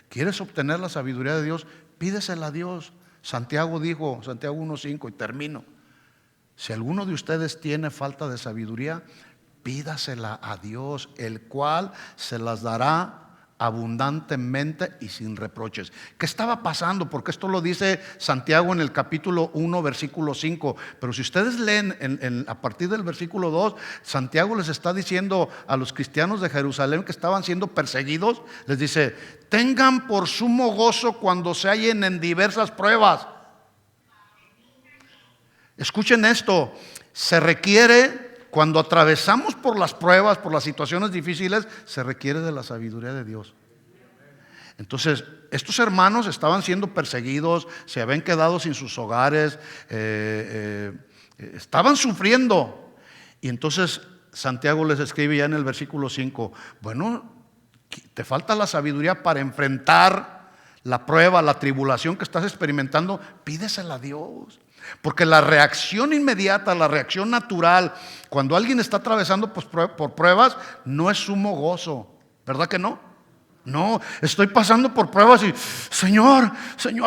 ¿quieres obtener la sabiduría de Dios? Pídesela a Dios. Santiago dijo, Santiago 1:5, y termino: si alguno de ustedes tiene falta de sabiduría, pídasela a Dios, el cual se las dará abundantemente y sin reproches. ¿Qué estaba pasando? Porque esto lo dice Santiago en el capítulo 1, versículo 5. Pero si ustedes leen a partir del versículo 2, Santiago les está diciendo a los cristianos de Jerusalén que estaban siendo perseguidos, les dice: tengan por sumo gozo cuando se hallen en diversas pruebas. Escuchen esto: se requiere, cuando atravesamos por las pruebas, por las situaciones difíciles, se requiere de la sabiduría de Dios. Entonces, estos hermanos estaban siendo perseguidos, se habían quedado sin sus hogares, estaban sufriendo. Y entonces Santiago les escribe ya en el versículo 5: bueno, te falta la sabiduría para enfrentar la prueba, la tribulación que estás experimentando. Pídesela a Dios. Porque la reacción inmediata, la reacción natural, cuando alguien está atravesando por pruebas, no es sumo gozo. ¿Verdad que no? No, estoy pasando por pruebas y Señor,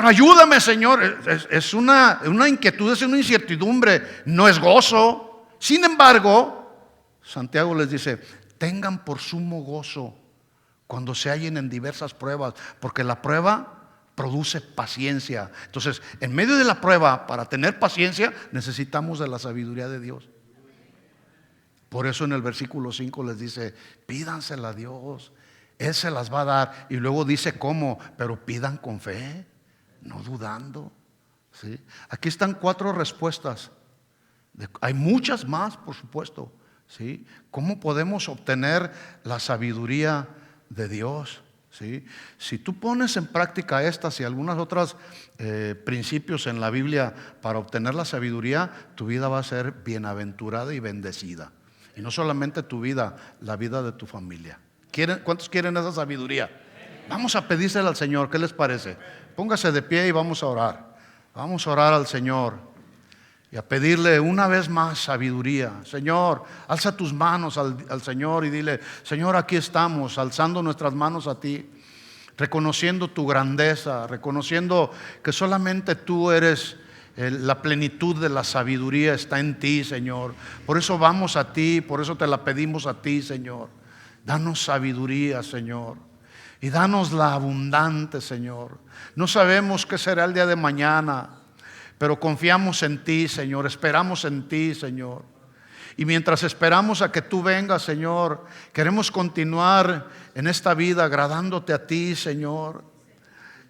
ayúdame, Señor. Es una inquietud, es una incertidumbre, no es gozo. Sin embargo, Santiago les dice: tengan por sumo gozo cuando se hallen en diversas pruebas, porque la prueba produce paciencia. Entonces, en medio de la prueba, para tener paciencia, necesitamos de la sabiduría de Dios. Por eso en el versículo 5 les dice: pídansela a Dios, Él se las va a dar. Y luego dice cómo: pero pidan con fe. no dudando. ¿Sí? Aquí están 4 respuestas. Hay muchas más, por supuesto. ¿Sí? ¿Cómo podemos obtener la sabiduría de Dios? ¿Sí? Si tú pones en práctica estas y algunas otras principios en la Biblia para obtener la sabiduría, tu vida va a ser bienaventurada y bendecida. Y no solamente tu vida, la vida de tu familia. ¿Cuántos quieren esa sabiduría? Vamos a pedírsela al Señor, ¿qué les parece? Póngase de pie y vamos a orar. Vamos a orar al Señor y a pedirle una vez más sabiduría. Señor, alza tus manos al Señor y dile: Señor, aquí estamos, alzando nuestras manos a ti, reconociendo tu grandeza, reconociendo que solamente tú eres la plenitud de la sabiduría está en ti, Señor. Por eso vamos a ti, por eso te la pedimos a ti, Señor. Danos sabiduría, Señor, y danos la abundante, Señor. No sabemos qué será el día de mañana, pero confiamos en ti, Señor, esperamos en ti, Señor. Y mientras esperamos a que tú vengas, Señor, queremos continuar en esta vida agradándote a ti, Señor,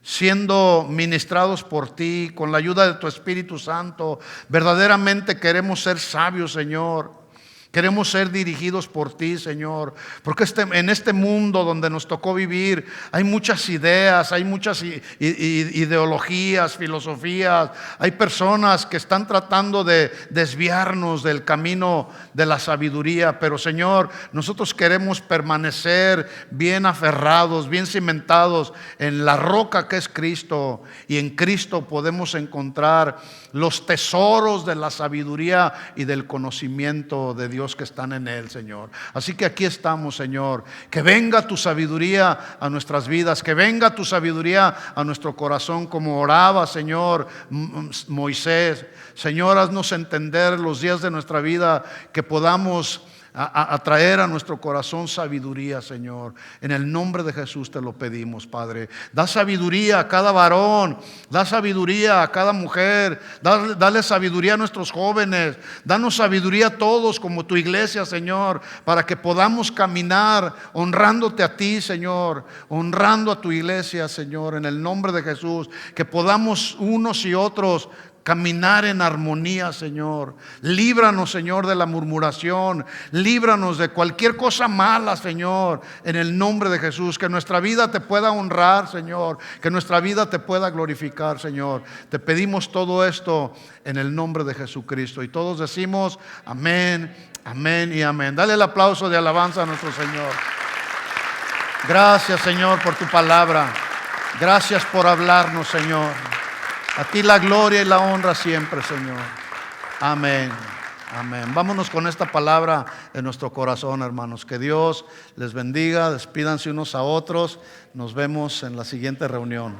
siendo ministrados por ti, con la ayuda de tu Espíritu Santo. Verdaderamente queremos ser sabios, Señor. Queremos ser dirigidos por ti, Señor, porque en este mundo donde nos tocó vivir hay muchas ideas, hay muchas ideologías, filosofías. Hay personas que están tratando de desviarnos del camino de la sabiduría. Pero, Señor, nosotros queremos permanecer bien aferrados, bien cimentados en la roca que es Cristo. Y en Cristo podemos encontrar los tesoros de la sabiduría y del conocimiento de Dios que están en Él, Señor. Así que aquí estamos, Señor. Que venga tu sabiduría a nuestras vidas, que venga tu sabiduría a nuestro corazón, como oraba, Señor, Moisés. Señor, haznos entender los días de nuestra vida, que podamos atraer a nuestro corazón sabiduría, Señor. En el nombre de Jesús te lo pedimos, Padre. Da sabiduría a cada varón, da sabiduría a cada mujer, dale sabiduría a nuestros jóvenes, danos sabiduría a todos como tu iglesia, Señor, para que podamos caminar honrándote a ti, Señor, honrando a tu iglesia, Señor, en el nombre de Jesús. Que podamos unos y otros caminar en armonía, Señor. Líbranos, Señor, de la murmuración. Líbranos de cualquier cosa mala, Señor, en el nombre de Jesús. Que nuestra vida te pueda honrar, Señor. Que nuestra vida te pueda glorificar, Señor. Te pedimos todo esto en el nombre de Jesucristo. Y todos decimos amén, amén y amén. Dale el aplauso de alabanza a nuestro Señor. Gracias, Señor, por tu palabra. Gracias por hablarnos, Señor. A ti la gloria y la honra siempre, Señor. Amén. Amén. Vámonos con esta palabra en nuestro corazón, hermanos. Que Dios les bendiga. Despídanse unos a otros. Nos vemos en la siguiente reunión.